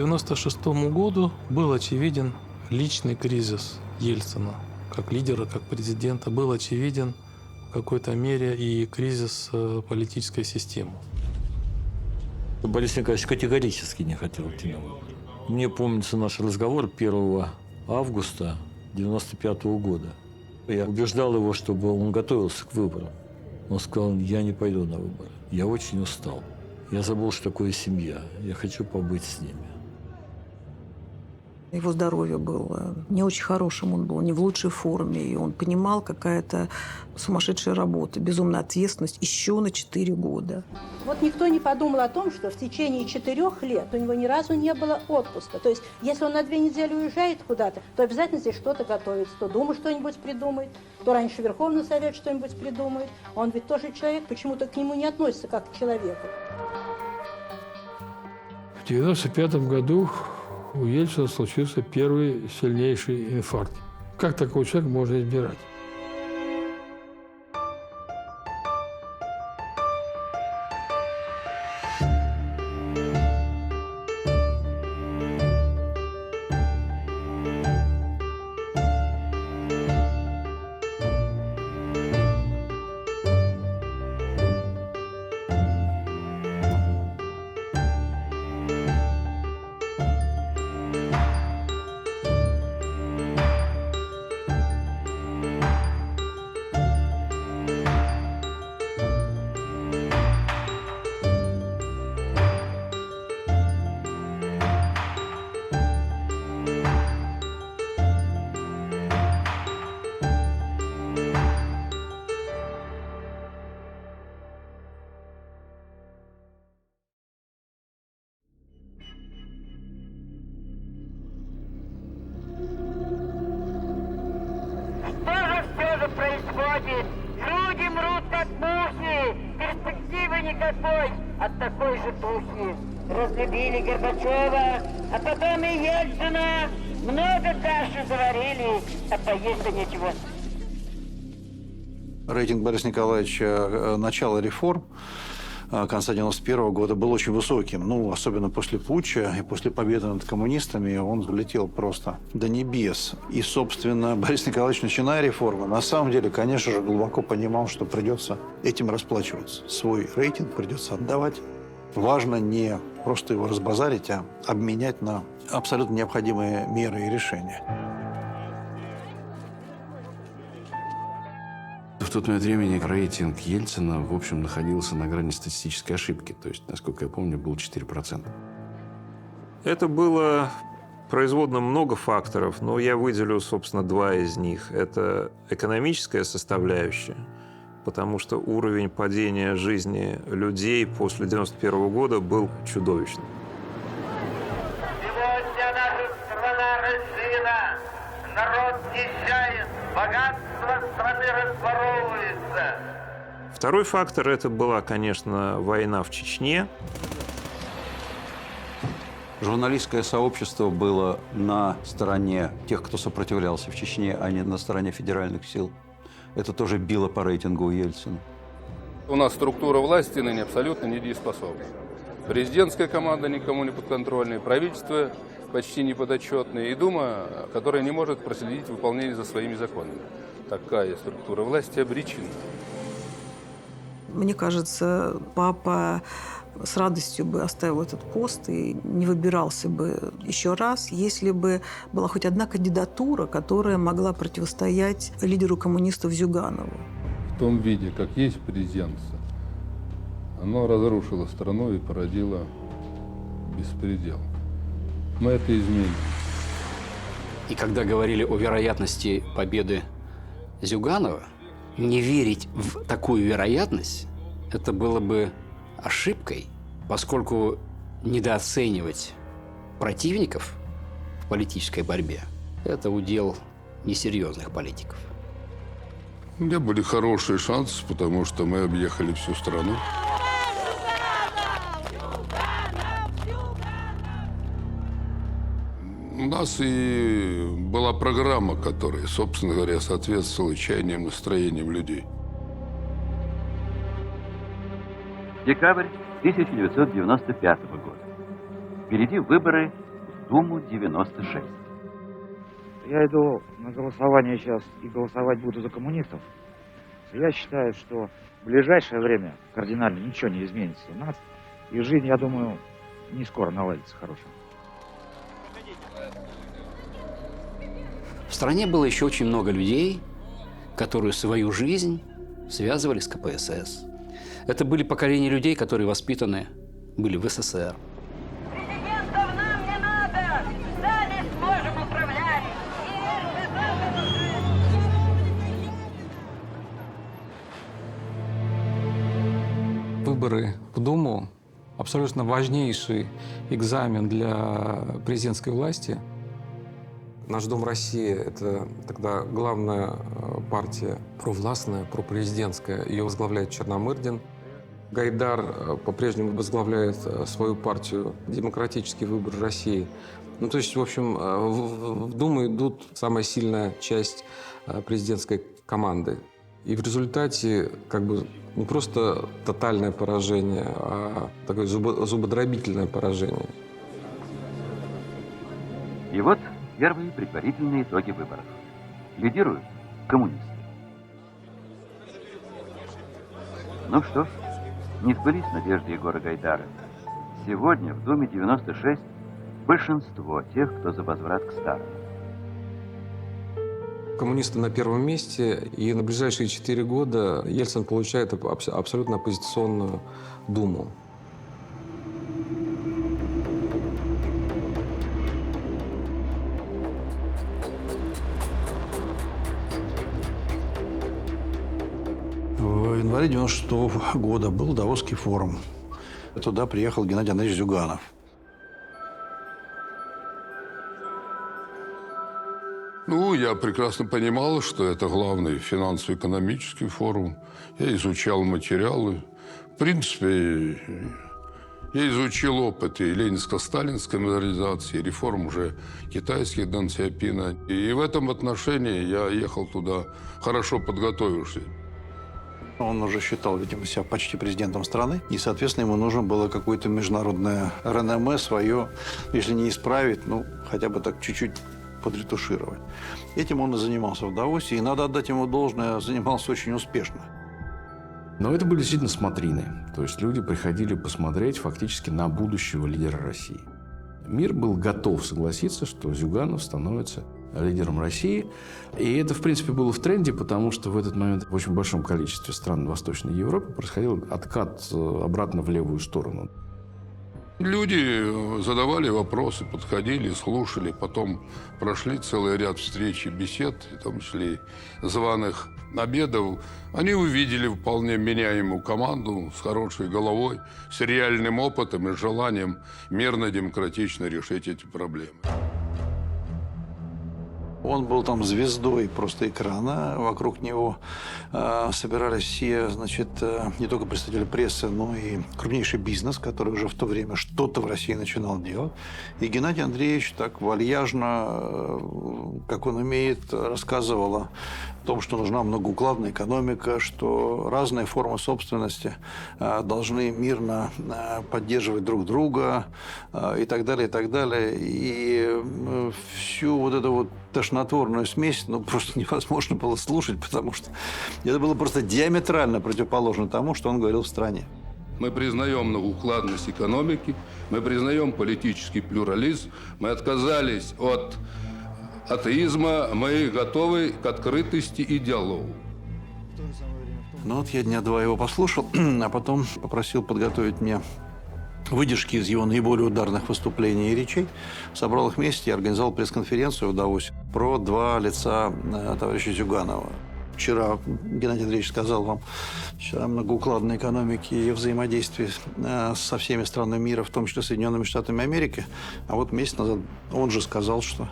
1996 году был очевиден личный кризис Ельцина как лидера, как президента. Был очевиден в какой-то мере и кризис политической системы. Борис Николаевич категорически не хотел идти на выборы. Мне помнится наш разговор 1 августа 1995 года. Я убеждал его, чтобы он готовился к выборам. Он сказал: я не пойду на выборы. Я очень устал. Я забыл, что такое семья. Я хочу побыть с ними. Его здоровье было не очень хорошим, он был не в лучшей форме, и он понимал, какая-то сумасшедшая работа, безумная ответственность еще на 4 года. Вот никто не подумал о том, что в течение 4 лет у него ни разу не было отпуска. То есть, если он на 2 недели уезжает куда-то, то обязательно здесь что-то готовится. То Дума что-нибудь придумает, то раньше Верховный Совет что-нибудь придумает. Он ведь тоже человек, почему-то к нему не относится как к человеку. В 1995 году у Ельцина случился первый сильнейший инфаркт. Как такой человек можно избирать? происходит? Люди мрут, как мухи. Перспективы никакой от такой же тухи. Разлюбили Горбачева, а потом и Ельцина. Много каши заварили, а поесть-то нечего. Рейтинг Бориса Николаевича начала реформ конца 91 года был очень высоким. Ну, особенно после путча и после победы над коммунистами он взлетел просто до небес. И, собственно, Борис Николаевич, начиная реформы, на самом деле, конечно же, глубоко понимал, что придется этим расплачиваться. Свой рейтинг придется отдавать. Важно не просто его разбазарить, а обменять на абсолютно необходимые меры и решения. В тот момент времени рейтинг Ельцина, в общем, находился на грани статистической ошибки. То есть, насколько я помню, был 4%. Это было производно много факторов, но я выделю, собственно, два из них. Это экономическая составляющая, потому что уровень падения жизни людей после 1991 года был чудовищным. Сегодня наша страна разделена, народ нищает, богатство страны разворовывается. Второй фактор – это была, конечно, война в Чечне. Журналистское сообщество было на стороне тех, кто сопротивлялся в Чечне, а не на стороне федеральных сил. Это тоже било по рейтингу Ельцина. У нас структура власти ныне абсолютно недееспособна. Президентская команда никому не подконтрольная, правительство почти неподотчетное и Дума, которая не может проследить выполнение за своими законами. Такая структура власти обречена. Мне кажется, папа с радостью бы оставил этот пост и не выбирался бы еще раз, если бы была хоть одна кандидатура, которая могла противостоять лидеру коммунистов Зюганову. В том виде, как есть президентство, оно разрушило страну и породило беспредел. Мы это изменим. И когда говорили о вероятности победы Зюганова, не верить в такую вероятность – это было бы ошибкой, поскольку недооценивать противников в политической борьбе – это удел несерьезных политиков. У меня были хорошие шансы, потому что мы объехали всю страну. У нас и была программа, которая, собственно говоря, соответствовала чаяниям, настроениям людей. Декабрь 1995 года. Впереди выборы Думу-96. Я иду на голосование сейчас и голосовать буду за коммунистов. Я считаю, что в ближайшее время кардинально ничего не изменится у нас. И жизнь, я думаю, не скоро наладится хорошая. В стране было еще очень много людей, которые свою жизнь связывали с КПСС. Это были поколения людей, которые воспитаны были в СССР. Президентов нам не надо! Сами сможем управлять! Выборы в Думу – абсолютно важнейший экзамен для президентской власти. Наш Дом России – это тогда главная партия провластная, пропрезидентская. Ее возглавляет Черномырдин. Гайдар по-прежнему возглавляет свою партию «Демократический выбор России». Ну, то есть, в общем, в Думу идут самая сильная часть президентской команды. И в результате как бы не просто тотальное поражение, а такое зубодробительное поражение. И вот первые предварительные итоги выборов. Лидируют коммунисты. Ну что ж, не сбылись надежды Егора Гайдара. Сегодня в Думе 96 большинство тех, кто за возврат к старому. Коммунисты на первом месте, и на ближайшие 4 года Ельцин получает абсолютно оппозиционную Думу. В январе 1996 года был Давосский форум. Туда приехал Геннадий Андреевич Зюганов. Ну, я прекрасно понимал, что это главный финансово-экономический форум. Я изучал материалы. В принципе, я изучил опыт и ленинско-сталинской модернизации, и реформ уже китайских Дэн Сяопина. И в этом отношении я ехал туда хорошо подготовившись. Он уже считал, видимо, себя почти президентом страны. И, соответственно, ему нужно было какое-то международное реноме свое, если не исправить, ну, хотя бы так чуть-чуть подретушировать. Этим он и занимался в Давосе. И надо отдать ему должное, занимался очень успешно. Но это были действительно смотрины. То есть люди приходили посмотреть фактически на будущего лидера России. Мир был готов согласиться, что Зюганов становится лидером России. И это, в принципе, было в тренде, потому что в этот момент в очень большом количестве стран Восточной Европы происходил откат обратно в левую сторону. Люди задавали вопросы, подходили, слушали. Потом прошли целый ряд встреч и бесед, в том числе и званых обедов. Они увидели вполне меняемую команду с хорошей головой, с реальным опытом и желанием мирно, демократично решить эти проблемы. Он был там звездой просто экрана. Вокруг него собирались все, значит, не только представители прессы, но и крупнейший бизнес, который уже в то время что-то в России начинал делать. И Геннадий Андреевич так вальяжно, как он умеет, рассказывал о том, что нужна многоукладная экономика, что разные формы собственности должны мирно поддерживать друг друга и так далее, и так далее. И всю вот эту вот тошнотворную смесь, ну, просто невозможно было слушать, потому что это было просто диаметрально противоположно тому, что он говорил в стране. Мы признаем многоукладность экономики, мы признаем политический плюрализм, мы отказались от атеизма, мы готовы к открытости и диалогу. Ну вот я дня 2 его послушал, а потом попросил подготовить мне выдержки из его наиболее ударных выступлений и речей. Собрал их вместе и организовал пресс-конференцию в Давосе про 2 лица товарища Зюганова. Вчера Геннадий Андреевич сказал вам о многоукладной экономике и взаимодействии со всеми странами мира, в том числе Соединенными Штатами Америки. А вот месяц назад он же сказал, что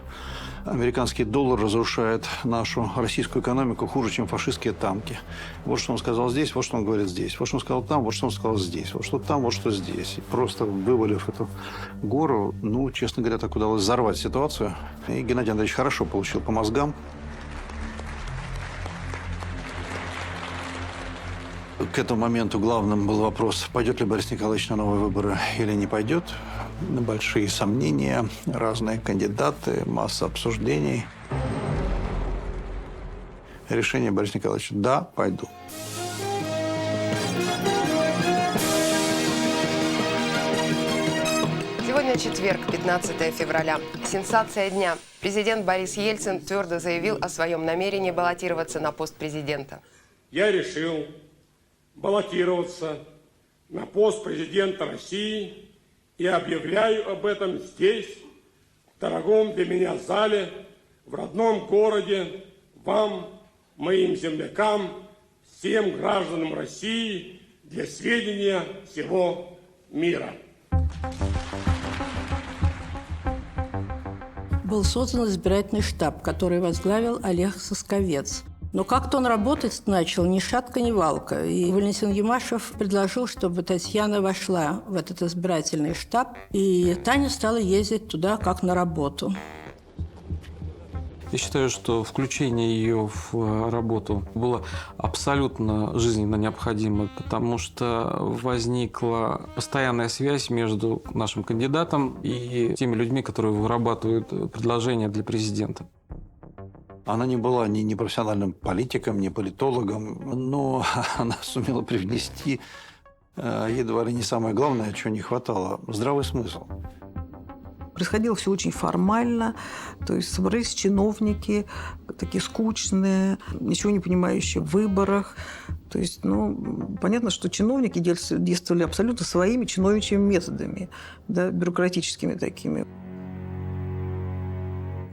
американский доллар разрушает нашу российскую экономику хуже, чем фашистские танки. Вот что он сказал здесь, вот что он говорит здесь. Вот что он сказал там, вот что он сказал здесь. Вот что там, вот что здесь. И просто вывалив эту гору, ну, честно говоря, так удалось взорвать ситуацию. И Геннадий Андреевич хорошо получил по мозгам. К этому моменту главным был вопрос, пойдет ли Борис Николаевич на новые выборы или не пойдет. большие сомнения, разные кандидаты, масса обсуждений. Решение Бориса Николаевича: да, пойду. Сегодня четверг, 15 февраля. Сенсация дня. Президент Борис Ельцин твердо заявил о своем намерении баллотироваться на пост президента. Я решил баллотироваться на пост президента России и объявляю об этом здесь, в дорогом для меня зале, в родном городе, вам, моим землякам, всем гражданам России, для сведения всего мира. Был создан избирательный штаб, который возглавил Олег Сосковец. Но как-то он работать начал ни шатка, ни валка. И Валентин Юмашев предложил, чтобы Татьяна вошла в этот избирательный штаб, и Таня стала ездить туда как на работу. Я считаю, что включение ее в работу было абсолютно жизненно необходимо, потому что возникла постоянная связь между нашим кандидатом и теми людьми, которые вырабатывают предложения для президента. Она не была ни профессиональным политиком, ни политологом, но она сумела привнести едва ли не самое главное, чего не хватало – здравый смысл. Происходило все очень формально, то есть собрались чиновники, такие скучные, ничего не понимающие в выборах. То есть, понятно, что чиновники действовали абсолютно своими чиновничьими методами, да, бюрократическими такими.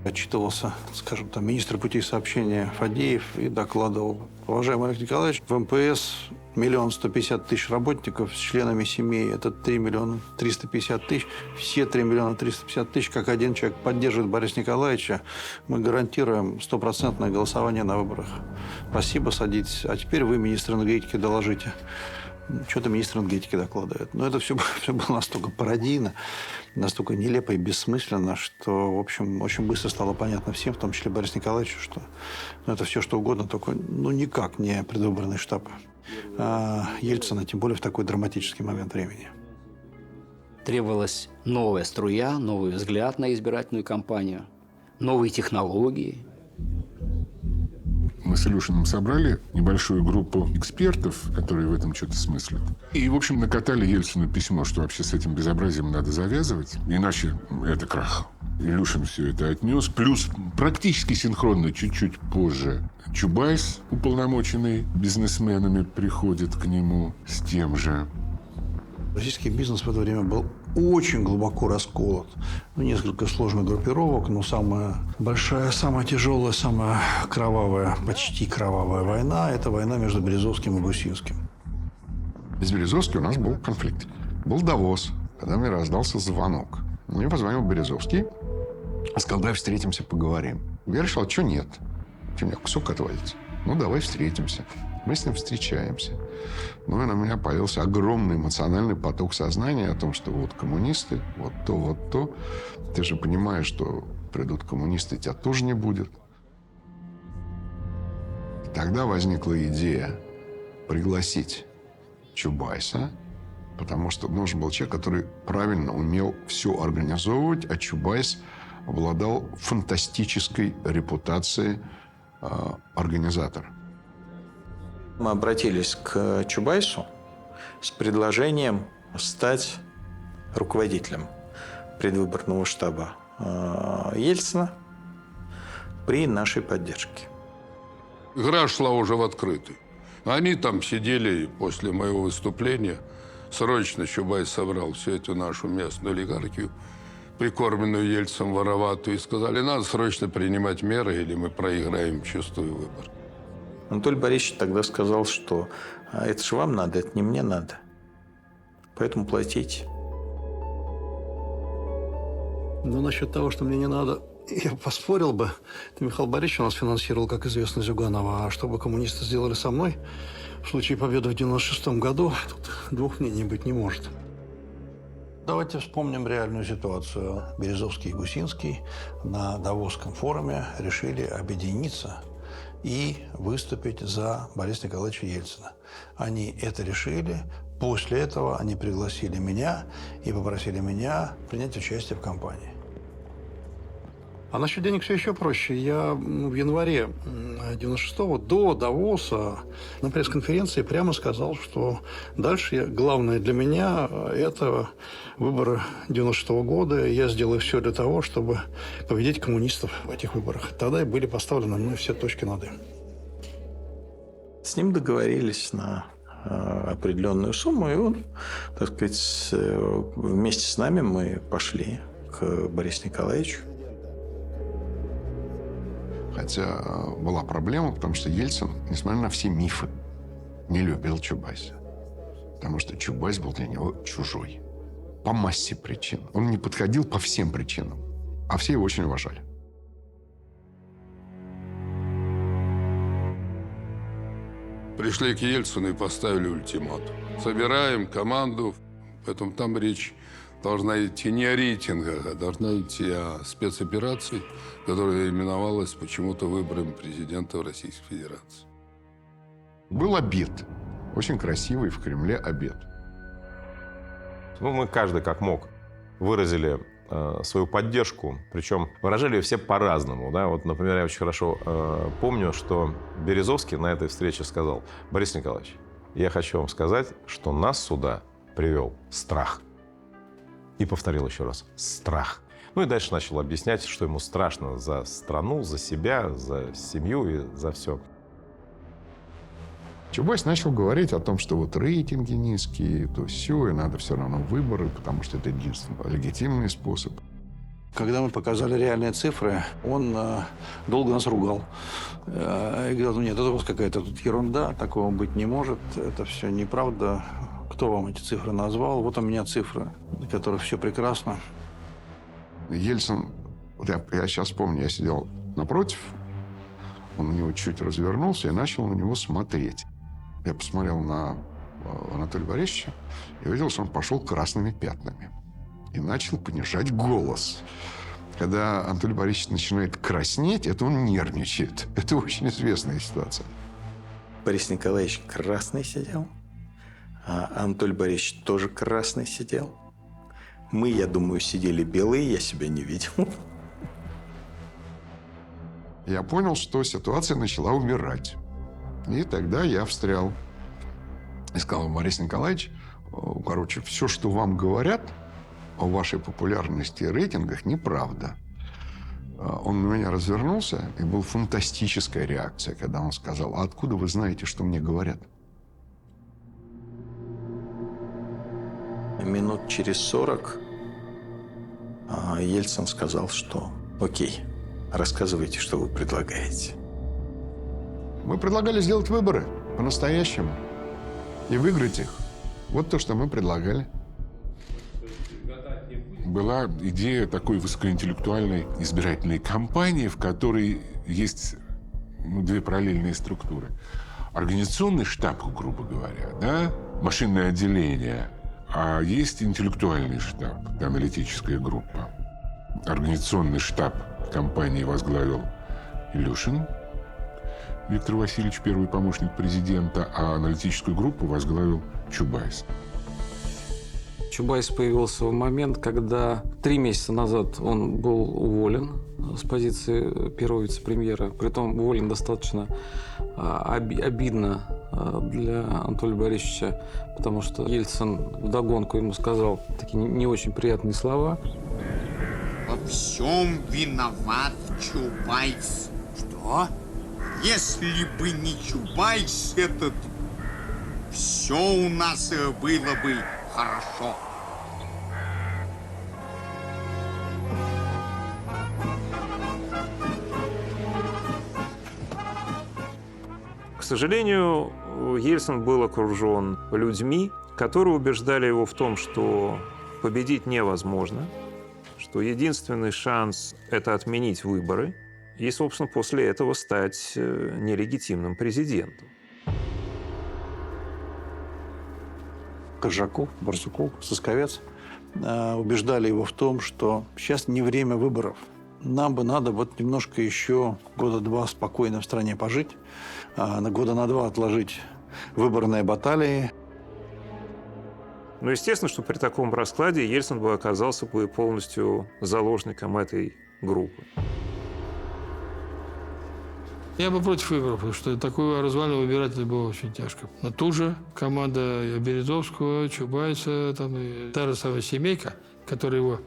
Отчитывался, скажем, министр путей сообщения Фадеев и докладывал: уважаемый Олег Николаевич, в МПС 1 150 000 работников с членами семей. Это 3 350 000. Все 3 350 000, как один человек, поддерживают Бориса Николаевича. Мы гарантируем 100% голосование на выборах. Спасибо, садитесь. А теперь вы, министр энергетики, доложите. Что-то министр энергетики докладывает. Но это все было настолько пародийно, настолько нелепо и бессмысленно, что, в общем, очень быстро стало понятно всем, в том числе Борису Николаевичу, что это все что угодно, только никак не предвыборный штаб Ельцина, тем более в такой драматический момент времени. Требовалась новая струя, новый взгляд на избирательную кампанию, новые технологии. Мы с Илюшиным собрали небольшую группу экспертов, которые в этом что-то смыслят. И, в общем, накатали Ельцину письмо, что вообще с этим безобразием надо завязывать, иначе это крах. Илюшин все это отнес. Плюс практически синхронно, чуть-чуть позже, Чубайс, уполномоченный бизнесменами, приходит к нему с тем же. Российский бизнес в это время был очень глубоко расколот. Несколько сложных группировок, но самая большая, самая тяжелая, самая кровавая, почти кровавая война – это война между Березовским и Гусинским. С Березовским у нас был конфликт. Был Давос, когда мне раздался звонок. Мне позвонил Березовский, сказал: давай встретимся, поговорим. Я решил: что нет? Что мне кусок отводится? Давай встретимся. Мы с ним встречаемся. И на меня появился огромный эмоциональный поток сознания о том, что вот коммунисты, вот то. Ты же понимаешь, что придут коммунисты, тебя тоже не будет. И тогда возникла идея пригласить Чубайса, потому что нужен был человек, который правильно умел все организовывать, а Чубайс обладал фантастической репутацией организатора. Мы обратились к Чубайсу с предложением стать руководителем предвыборного штаба Ельцина при нашей поддержке. Игра шла уже в открытый. Они там сидели после моего выступления. Срочно Чубайс собрал всю эту нашу местную олигархию, прикормленную Ельцином вороватую, и сказали: надо срочно принимать меры, или мы проиграем чистую выбор. Анатолий Борисович тогда сказал, что это же вам надо, это не мне надо. Поэтому платите. Насчет того, что мне не надо, я поспорил бы. Это Михаил Борисович у нас финансировал, как известно, Зюганова. А что бы коммунисты сделали со мной в случае победы в 1996 году, тут двух мнений быть не может. Давайте вспомним реальную ситуацию. Березовский и Гусинский на Давосском форуме решили объединиться и выступить за Бориса Николаевича Ельцина. Они это решили После этого они пригласили меня и попросили меня принять участие в кампании. А насчет денег все еще проще. Я в январе 96-го до Давоса на пресс-конференции прямо сказал, что дальше главное для меня – это выборы 96-го года. Я сделаю все для того, чтобы победить коммунистов в этих выборах. Тогда и были поставлены мной все точки над «и». С ним договорились на определенную сумму, и он, так сказать, вместе с нами мы пошли к Борису Николаевичу. Хотя была проблема, потому что Ельцин, несмотря на все мифы, не любил Чубайса. Потому что Чубайс был для него чужой. По массе причин. Он не подходил по всем причинам. А все его очень уважали. Пришли к Ельцину и поставили ультиматум. Собираем команду, поэтому там речь должна идти не о рейтингах, а должна идти о спецоперации, которая именовалась почему-то выбором президента Российской Федерации. Был обед. Очень красивый в Кремле обед. Ну, мы каждый как мог выразили свою поддержку, причем выражали ее все по-разному. Да? Вот, например, я очень хорошо помню, что Березовский на этой встрече сказал: Борис Николаевич, я хочу вам сказать, что нас сюда привел страх. И повторил еще раз: страх. Ну и дальше начал объяснять, что ему страшно за страну, за себя, за семью и за все. Чубайс начал говорить о том, что вот рейтинги низкие, то все, и надо все равно выборы, потому что это единственный легитимный способ. Когда мы показали реальные цифры, он долго нас ругал. И говорил: ну нет, это у вас какая-то тут ерунда, такого быть не может, это все неправда. Кто вам эти цифры назвал? Вот у меня цифры, на которых все прекрасно. Ельцин, вот я сейчас помню, я сидел напротив, он на него чуть развернулся и начал на него смотреть. Я посмотрел на Анатолия Борисовича и увидел, что он пошел красными пятнами. И начал понижать голос. Когда Анатолий Борисович начинает краснеть, это он нервничает. Это очень известная ситуация. Борис Николаевич красный сидел, а Анатолий Борисович тоже красный сидел. Мы, я думаю, сидели белые, я себя не видел. Я понял, что ситуация начала умирать. И тогда я встрял. И сказал: Борис Николаевич, короче, все, что вам говорят о вашей популярности и рейтингах, неправда. Он на меня развернулся, и была фантастическая реакция, когда он сказал: а откуда вы знаете, что мне говорят? Минут через 40 Ельцин сказал, что окей, рассказывайте, что вы предлагаете. Мы предлагали сделать выборы по-настоящему и выиграть их. Вот то, что мы предлагали. Была идея такой высокоинтеллектуальной избирательной кампании, в которой есть две параллельные структуры. Организационный штаб, грубо говоря, да, машинное отделение, а есть интеллектуальный штаб, аналитическая группа. Организационный штаб кампании возглавил Илюшин Виктор Васильевич, первый помощник президента, а аналитическую группу возглавил Чубайс. Чубайс появился в момент, когда 3 месяца назад он был уволен с позиции первого вице-премьера. Притом уволен достаточно обидно для Анатолия Борисовича, потому что Ельцин вдогонку ему сказал такие не очень приятные слова. Во всем виноват Чубайс. Что? Если бы не Чубайс этот, все у нас было бы хорошо. К сожалению, Ельцин был окружен людьми, которые убеждали его в том, что победить невозможно, что единственный шанс – это отменить выборы и, собственно, после этого стать нелегитимным президентом. Коржаков, Барсуков, Сосковец убеждали его в том, что сейчас не время выборов. Нам бы надо вот немножко еще года 2 спокойно в стране пожить, на года на 2 отложить выборные баталии. Но естественно, что при таком раскладе Ельцин бы оказался бы полностью заложником этой группы. Я бы против выборов, потому что такую развалину выбирать было очень тяжко. Но тут же команда Березовского, Чубайса, там, и та же самая семейка, которая его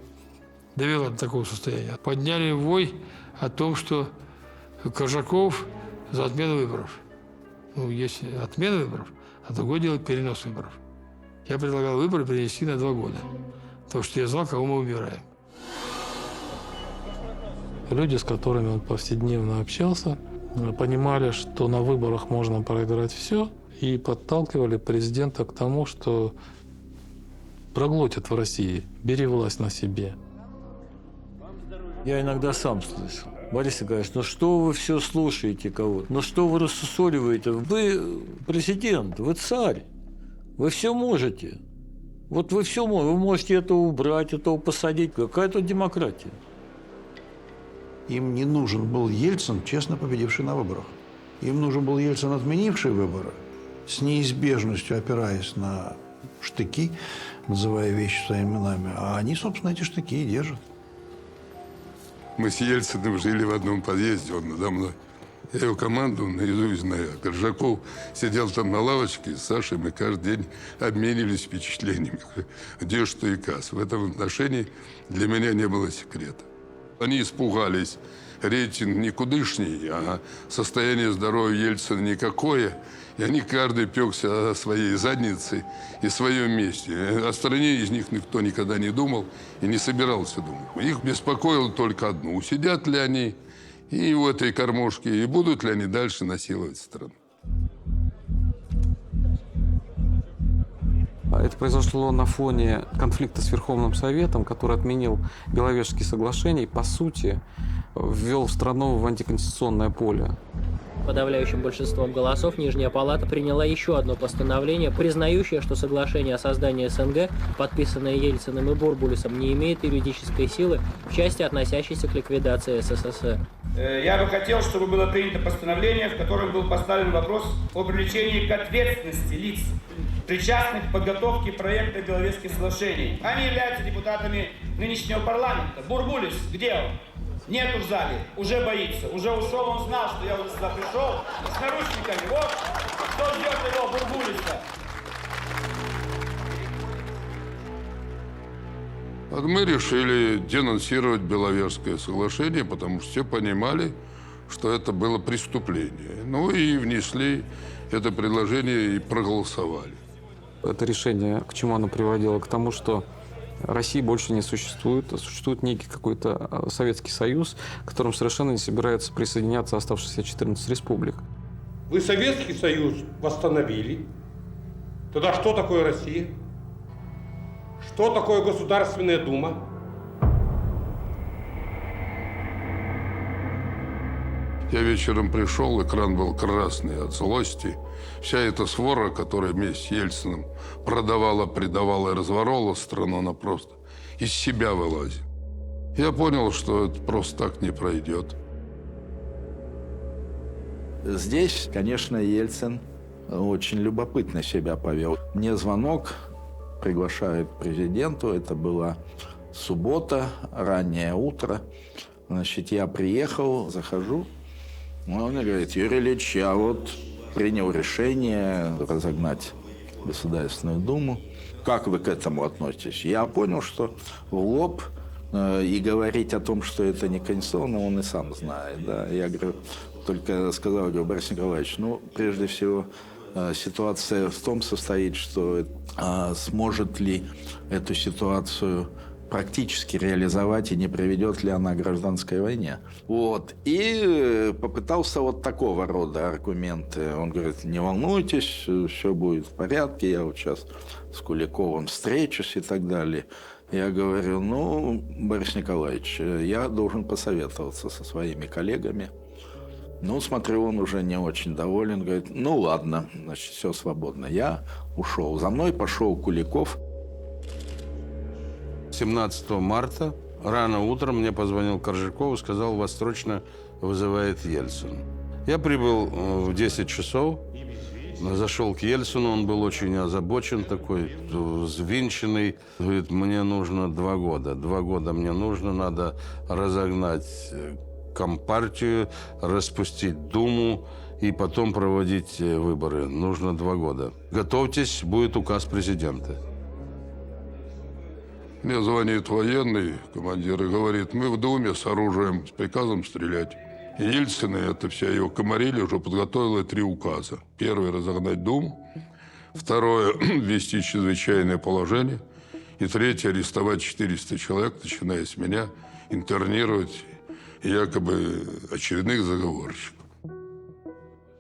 довела до такого состояния, подняли вой о том, что Коржаков за отмену выборов. Ну, есть отмена выборов, а другое дело перенос выборов. Я предлагал выборы перенести на 2 года, потому что я знал, кого мы выбираем. Люди, с которыми он повседневно общался, понимали, что на выборах можно проиграть все, и подталкивали президента к тому, что проглотят в России, бери власть на себе. Я иногда сам слышал. Борис Николаевич, ну что вы все слушаете кого-то? Ну что вы рассусоливаете? Вы президент, вы царь, вы все можете. Вот вы все можете. Вы можете это убрать, это посадить. Какая тут демократия? Им не нужен был Ельцин, честно победивший на выборах. Им нужен был Ельцин, отменивший выборы, с неизбежностью опираясь на штыки, называя вещи своими именами. А они, собственно, эти штыки и держат. Мы с Ельциным жили в одном подъезде, он надо мной. Я его команду наизусть знаю. Коржаков сидел там на лавочке с Сашей, мы каждый день обменивались впечатлениями. Где что и кас. В этом отношении для меня не было секрета. Они испугались. Рейтинг никудышний, а состояние здоровья Ельцина никакое. И они каждый пекся о своей заднице и своем месте. О стране из них никто никогда не думал и не собирался думать. Их беспокоило только одно. Усидят ли они и в этой кормушке, и будут ли они дальше насиловать страну. Это произошло на фоне конфликта с Верховным Советом, который отменил Беловежские соглашения и, по сути, ввел страну в антиконституционное поле. Подавляющим большинством голосов Нижняя Палата приняла еще одно постановление, признающее, что соглашение о создании СНГ, подписанное Ельциным и Бурбулисом, не имеет юридической силы в части, относящейся к ликвидации СССР. Я бы хотел, чтобы было принято постановление, в котором был поставлен вопрос о привлечении к ответственности лиц, причастных к подготовке проекта Беловежских соглашений. Они являются депутатами нынешнего парламента. Бурбулис, где он? Нет в зале, уже боится, уже ушел, он знал, что я уже сюда пришел с наручниками. Вот, кто ждет его, Бурбулиса. Вот мы решили денонсировать Беловежское соглашение, потому что все понимали, что это было преступление. Ну и внесли это предложение и проголосовали. Это решение, к чему оно приводило? К тому, что России больше не существует. Существует некий какой-то Советский Союз, к которому совершенно не собираются присоединяться оставшиеся 14 республик. Вы Советский Союз восстановили. Тогда что такое Россия? Что такое Государственная Дума? Я вечером пришел, экран был красный от злости. Вся эта свора, которая вместе с Ельциным продавала, предавала и разворола страну, она просто из себя вылазит. Я понял, что это просто так не пройдет. Здесь, конечно, Ельцин очень любопытно себя повел. Мне звонок, приглашают к президенту. Это была суббота, раннее утро. Значит, я приехал, захожу. Он мне говорит: Юрий Ильич, я вот принял решение разогнать Государственную Думу. Как вы к этому относитесь? Я понял, что в лоб и говорить о том, что это не конституционно, он и сам знает. Да? Я говорю, только сказал, говорю, Борис Николаевич, ну, прежде всего, ситуация в том состоит, что сможет ли эту ситуацию практически реализовать и не приведет ли она к гражданской войне. Вот. И попытался вот такого рода аргументы. Он говорит: не волнуйтесь, все будет в порядке, я вот сейчас с Куликовым встречусь и так далее. Я говорю: ну, Борис Николаевич, я должен посоветоваться со своими коллегами. Ну, смотрю, он уже не очень доволен. Говорит: ну, ладно, значит, все свободно. Я ушел. За мной пошел Куликов. 17 марта рано утром мне позвонил Коржаков и сказал: вас срочно вызывает Ельцин. Я прибыл в 10 часов. Зашел к Ельцину, он был очень озабочен, такой взвинченный. Говорит, мне нужно 2 года. 2 года мне нужно, надо разогнать Компартию, распустить Думу и потом проводить выборы. Нужно 2 года. Готовьтесь, будет указ президента. Мне звонит военный командир и говорит, мы в Думе с оружием, с приказом стрелять. И Ельцин, и это вся его комарилья уже подготовила 3 указа. Первый – разогнать Думу. Второе – ввести чрезвычайное положение. И третье – арестовать 400 человек, начиная с меня, интернировать якобы очередных заговорщиков.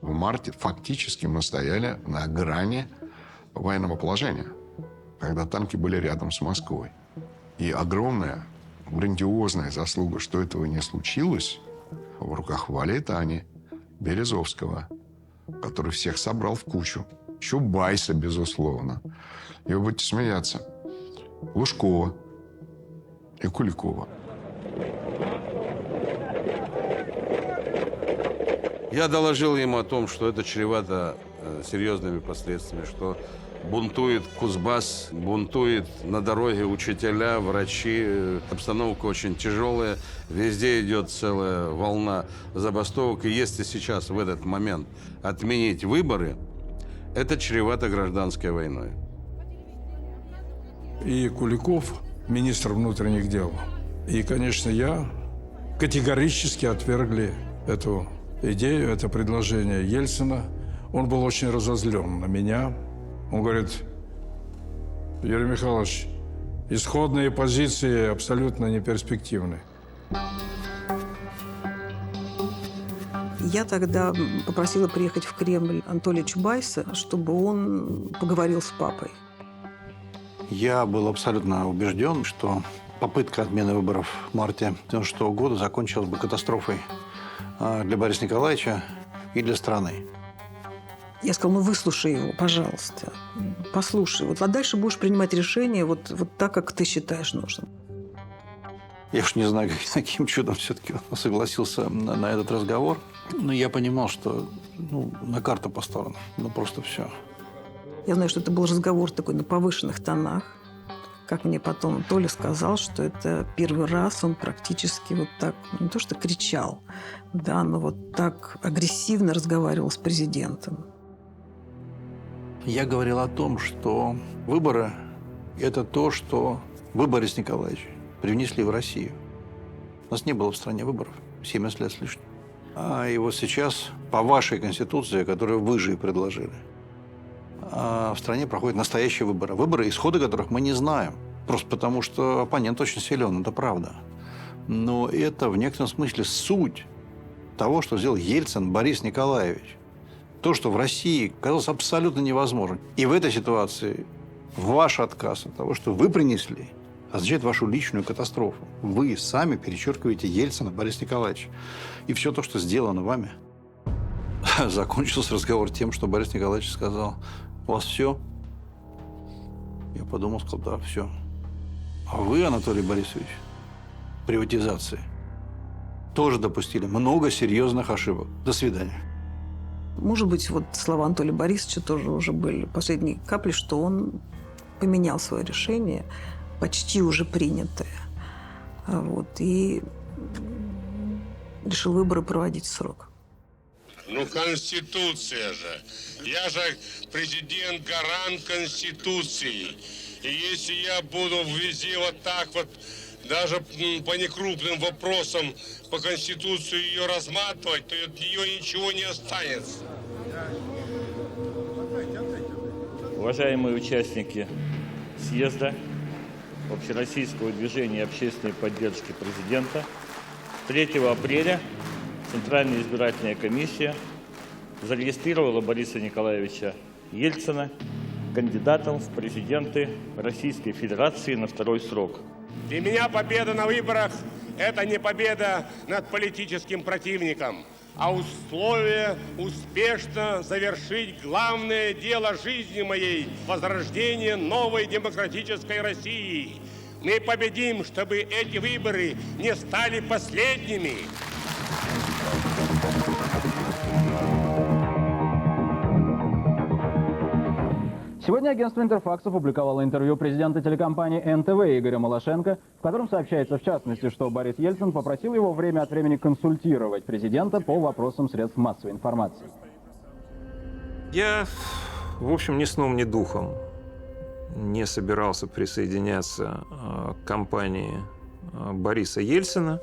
В марте фактически мы стояли на грани военного положения, когда танки были рядом с Москвой. И огромная, грандиозная заслуга, что этого не случилось, в руках Вали-Тани, Березовского, который всех собрал в кучу. Чубайса, безусловно. И вы будете смеяться. Лужкова и Куликова. Я доложил ему о том, что это чревато серьезными последствиями, что бунтует Кузбасс, бунтует на дороге учителя, врачи. Обстановка очень тяжелая. Везде идет целая волна забастовок. И если сейчас, в этот момент, отменить выборы, это чревато гражданской войной. И Куликов, министр внутренних дел, и, конечно, я категорически отвергли эту идею, это предложение Ельцина. Он был очень разозлен на меня. Он говорит, Юрий Михайлович, исходные позиции абсолютно неперспективны. Я тогда попросила приехать в Кремль Анатолия Чубайса, чтобы он поговорил с папой. Я был абсолютно убежден, что попытка отмены выборов в марте 1996 года закончилась бы катастрофой для Бориса Николаевича и для страны. Я сказала, выслушай его, пожалуйста, послушай. А дальше будешь принимать решение вот так, как ты считаешь нужным. Я уж не знаю, каким чудом все-таки он согласился на этот разговор. Но я понимал, что на карту поставлено. Просто все. Я знаю, что это был разговор такой на повышенных тонах. Как мне потом Толя сказал, что это первый раз он практически вот так, не то что кричал, да, но вот так агрессивно разговаривал с президентом. Я говорил о том, что выборы – это то, что вы, Борис Николаевич, привнесли в Россию. У нас не было в стране выборов 70 лет с лишним. И вот сейчас, по вашей Конституции, которую вы же и предложили, в стране проходят настоящие выборы. Выборы, исходы которых мы не знаем. Просто потому, что оппонент очень силен, это правда. Но это в некотором смысле суть того, что сделал Ельцин Борис Николаевич. То, что в России казалось абсолютно невозможным. И в этой ситуации ваш отказ от того, что вы принесли, означает вашу личную катастрофу. Вы сами перечеркиваете Ельцина Бориса Николаевича. И все то, что сделано вами. Закончился разговор тем, что Борис Николаевич сказал, у вас все? Я подумал, сказал, да, все. А вы, Анатолий Борисович, в приватизации тоже допустили много серьезных ошибок. До свидания. Может быть, вот слова Анатолия Борисовича тоже уже были последней каплей, что он поменял свое решение, почти уже принятое. И решил выборы проводить в срок. Конституция же. Я же президент, гарант Конституции. И если я буду везде вот так вот, даже по некрупным вопросам по Конституции ее разматывать, то от нее ничего не останется. Уважаемые участники съезда Общероссийского движения общественной поддержки президента, 3 апреля Центральная избирательная комиссия зарегистрировала Бориса Николаевича Ельцина кандидатом в президенты Российской Федерации на 2-й срок. Для меня победа на выборах – это не победа над политическим противником, а условие успешно завершить главное дело жизни моей – возрождение новой демократической России. Мы победим, чтобы эти выборы не стали последними. Сегодня агентство «Интерфакс» опубликовало интервью президента телекомпании НТВ Игоря Малашенко, в котором сообщается, в частности, что Борис Ельцин попросил его время от времени консультировать президента по вопросам средств массовой информации. Я, в общем, ни сном, ни духом не собирался присоединяться к кампании Бориса Ельцина.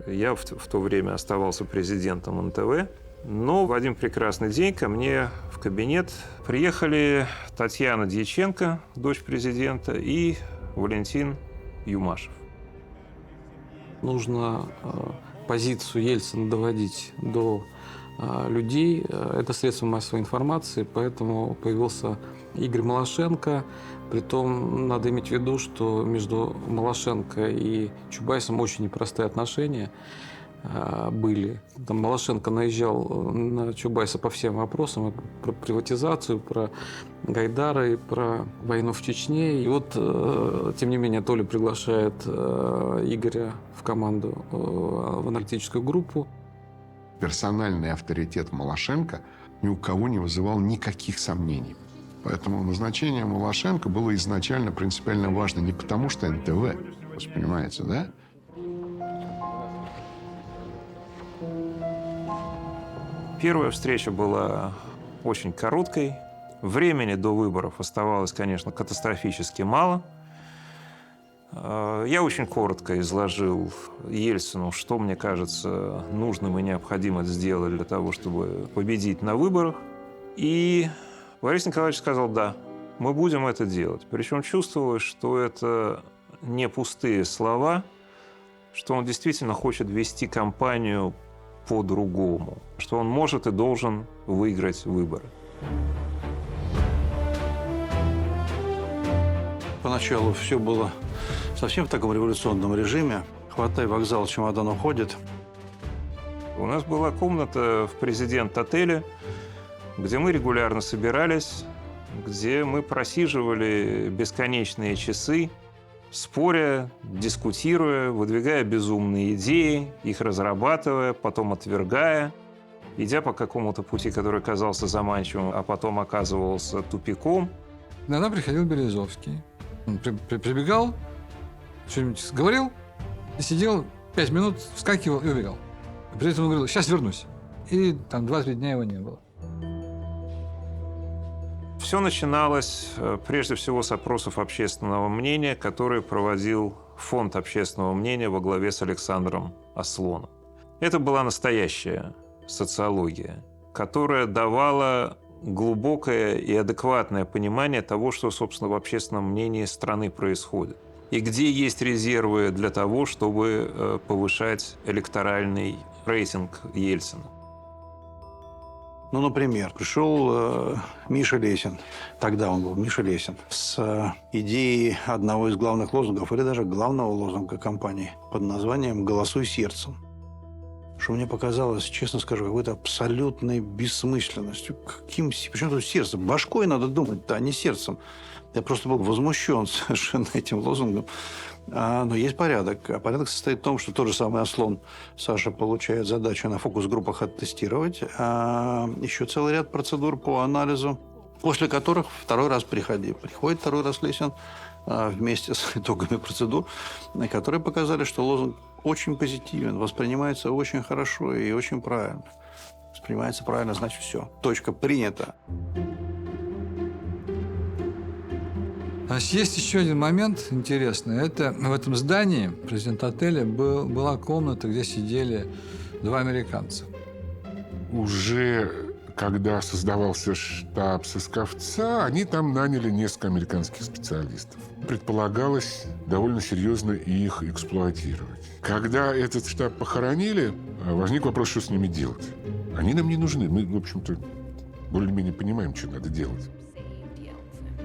Я в то время оставался президентом НТВ. Но в один прекрасный день ко мне в кабинет приехали Татьяна Дьяченко, дочь президента, и Валентин Юмашев. Нужно позицию Ельцина доводить до людей. Это средства массовой информации, поэтому появился Игорь Малашенко. Притом надо иметь в виду, что между Малашенко и Чубайсом очень непростые отношения были. Там Малашенко наезжал на Чубайса по всем вопросам, про приватизацию, про Гайдара и про войну в Чечне. И вот, тем не менее, Толя приглашает Игоря в команду, в аналитическую группу. Персональный авторитет Малашенко ни у кого не вызывал никаких сомнений. Поэтому назначение Малашенко было изначально принципиально важно не потому, что НТВ, вы понимаете, да? Первая встреча была очень короткой. Времени до выборов оставалось, конечно, катастрофически мало. Я очень коротко изложил Ельцину, что, мне кажется, нужным и необходимо сделать для того, чтобы победить на выборах. И Борис Николаевич сказал: да, мы будем это делать. Причем чувствовалось, что это не пустые слова, что он действительно хочет вести кампанию по-другому, что он может и должен выиграть выборы. Поначалу все было совсем в таком революционном режиме. Хватай вокзал, чемодан уходит. У нас была комната в президент-отеле, где мы регулярно собирались, где мы просиживали бесконечные часы, споря, дискутируя, выдвигая безумные идеи, их разрабатывая, потом отвергая, идя по какому-то пути, который казался заманчивым, а потом оказывался тупиком. Иногда приходил Березовский. Он прибегал, что-нибудь говорил, и сидел 5 минут, вскакивал и убегал. При этом он говорил: сейчас вернусь. И там 2-3 дня его не было. Все начиналось прежде всего с опросов общественного мнения, которые проводил Фонд общественного мнения во главе с Александром Аслоном. Это была настоящая социология, которая давала глубокое и адекватное понимание того, что, собственно, в общественном мнении страны происходит. И где есть резервы для того, чтобы повышать электоральный рейтинг Ельцина. Ну, например, пришел Миша Лесин, тогда он был Миша Лесин, с идеей одного из главных лозунгов, или даже главного лозунга кампании под названием «Голосуй сердцем». Что мне показалось, честно скажу, какой-то абсолютной бессмысленностью. Почему тут сердцем? Башкой надо думать, а не сердцем. Я просто был возмущен совершенно этим лозунгом. Но есть порядок. А порядок состоит в том, что тот же самый Аслон, Саша, получает задачу на фокус-группах оттестировать. А еще целый ряд процедур по анализу, после которых второй раз приходи. Приходит второй раз Лесин вместе с итогами процедур, которые показали, что лозунг очень позитивен, воспринимается очень хорошо и очень правильно. Воспринимается правильно, значит, все. Точка принята. Есть еще один момент интересный. Это в этом здании президент-отеля была комната, где сидели 2 американца. Уже когда создавался штаб Сысковца, они там наняли несколько американских специалистов. Предполагалось довольно серьезно их эксплуатировать. Когда этот штаб похоронили, возник вопрос, что с ними делать. Они нам не нужны. Мы, в общем-то, более-менее понимаем, что надо делать.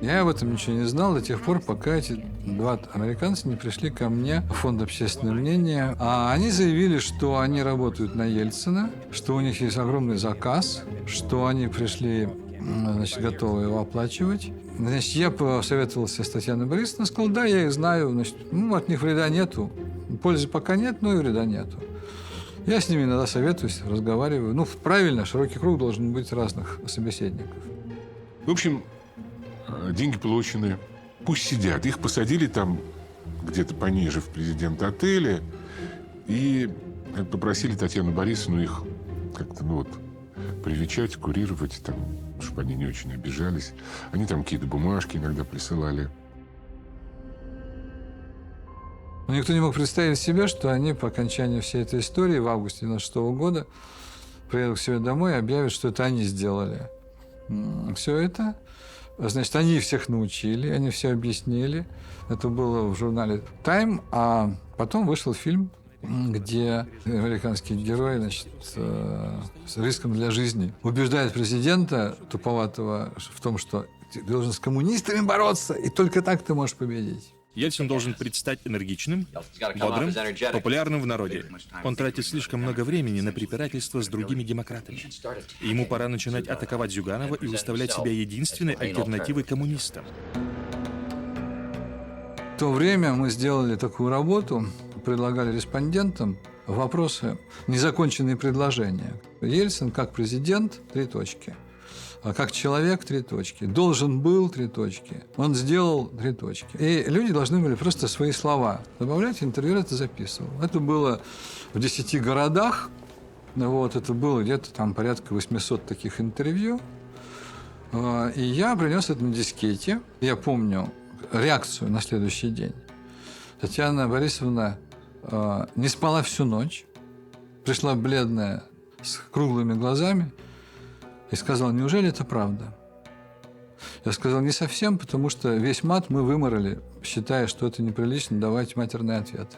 Я об этом ничего не знал до тех пор, пока эти 2 американца не пришли ко мне в Фонд общественного мнения. А они заявили, что они работают на Ельцина, что у них есть огромный заказ, что они пришли, значит, готовы его оплачивать. Значит, я посоветовался с Татьяной Борисовной, сказал: да, я их знаю, значит, от них вреда нету. Пользы пока нет, но и вреда нету. Я с ними иногда советуюсь, разговариваю. Правильно, широкий круг должен быть разных собеседников. В общем, деньги получены. Пусть сидят. Их посадили там где-то пониже в президент-отеле и попросили Татьяну Борисовну их как-то, привечать, курировать, там, чтобы они не очень обижались. Они там какие-то бумажки иногда присылали. Но никто не мог представить себе, что они по окончании всей этой истории в августе 1996 года приедут к себе домой и объявят, что это они сделали. Все это, значит, они всех научили, они все объяснили. Это было в журнале «Тайм», а потом вышел фильм, где американский герой, значит, с риском для жизни убеждает президента туповатого в том, что ты должен с коммунистами бороться, и только так ты можешь победить. Ельцин должен предстать энергичным, бодрым, популярным в народе. Он тратит слишком много времени на препирательство с другими демократами. Ему пора начинать атаковать Зюганова и выставлять себя единственной альтернативой коммунистам. В то время мы сделали такую работу, предлагали респондентам вопросы, незаконченные предложения. Ельцин как президент, 3 точки. А как человек, 3 точки. Должен был, 3 точки. Он сделал, 3 точки. И люди должны были просто свои слова добавлять, интервьюер это записывал. Это было в 10 городах. Это было где-то там порядка 800 таких интервью. И я принес это на дискете. Я помню реакцию на следующий день. Татьяна Борисовна не спала всю ночь. Пришла бледная, с круглыми глазами. И сказал: неужели это правда? Я сказал: не совсем, потому что весь мат мы выморали, считая, что это неприлично давать матерные ответы.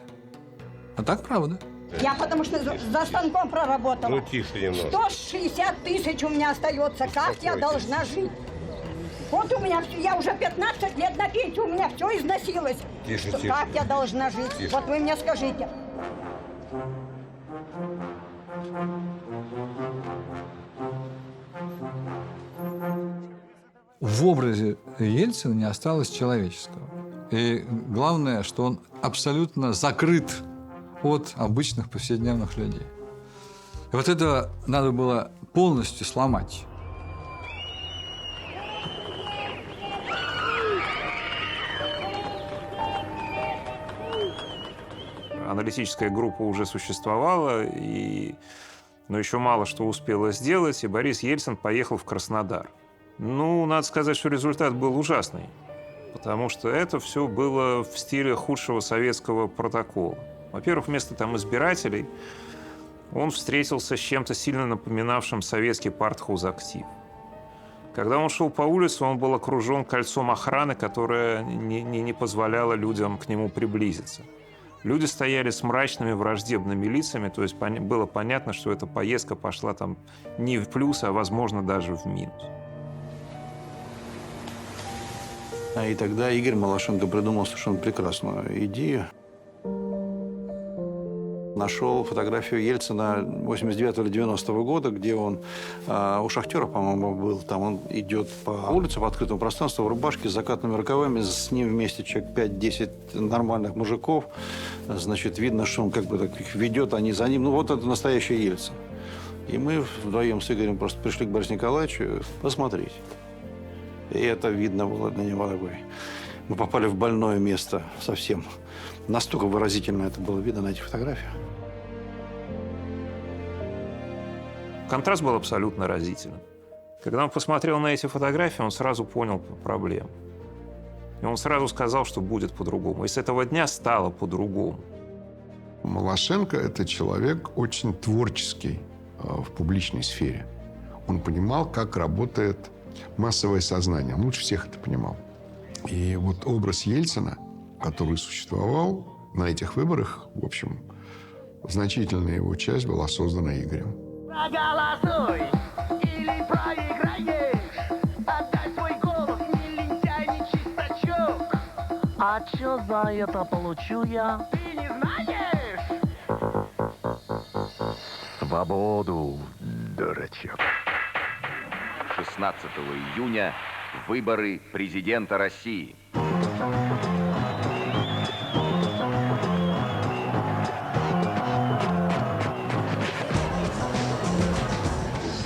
А так правда. Я потому что за станком проработала. Тише немного. 160 тысяч у меня остается. Как я должна жить? Вот у меня все, я уже 15 лет на пенсию, у меня все износилось. Тише. Как я должна жить? Тише. Вот вы мне скажите. В образе Ельцина не осталось человеческого. И главное, что он абсолютно закрыт от обычных повседневных людей. И вот это надо было полностью сломать. Аналитическая группа уже существовала, но еще мало что успела сделать, и Борис Ельцин поехал в Краснодар. Надо сказать, что результат был ужасный, потому что это все было в стиле худшего советского протокола. Во-первых, вместо избирателей он встретился с чем-то сильно напоминавшим советский партхозактив. Когда он шел по улице, он был окружен кольцом охраны, которая не позволяла людям к нему приблизиться. Люди стояли с мрачными враждебными лицами, то есть было понятно, что эта поездка пошла не в плюс, а, возможно, даже в минус. И тогда Игорь Малашенко придумал совершенно прекрасную идею. Нашел фотографию Ельцина 89 или 90 года, где он у шахтера, по-моему, был. Там он идет по улице, по открытому пространству, в рубашке с закатными рукавами. С ним вместе человек 5-10 нормальных мужиков. Значит, видно, что он как бы так их ведет, они за ним. Вот это настоящий Ельцин. И мы вдвоем с Игорем просто пришли к Борису Николаевичу посмотреть. И это видно было для него такое. Мы попали в больное место совсем. Настолько выразительно это было видно на этих фотографиях. Контраст был абсолютно разительным. Когда он посмотрел на эти фотографии, он сразу понял проблему. И он сразу сказал, что будет по-другому. И с этого дня стало по-другому. Малашенко – это человек очень творческий в публичной сфере. Он понимал, как работает массовое сознание. Он лучше всех это понимал. И вот образ Ельцина, который существовал на этих выборах, в общем, значительная его часть была создана Игорем. Проголосуй или проиграешь. Отдай свой голос, не лентяй, не чистачок. А чё за это получу я? Ты не знаешь? Свободу, дурачок. 16 июня выборы президента России.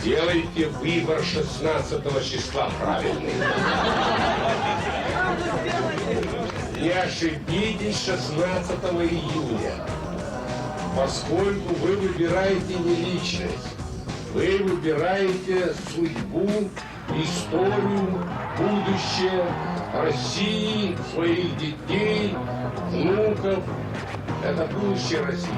Сделай сделайте выбор 16 числа правильный. Не ошибитесь 16 июня, поскольку вы выбираете не личность, вы выбираете судьбу, историю, будущее России, своих детей, внуков. Это будущее России.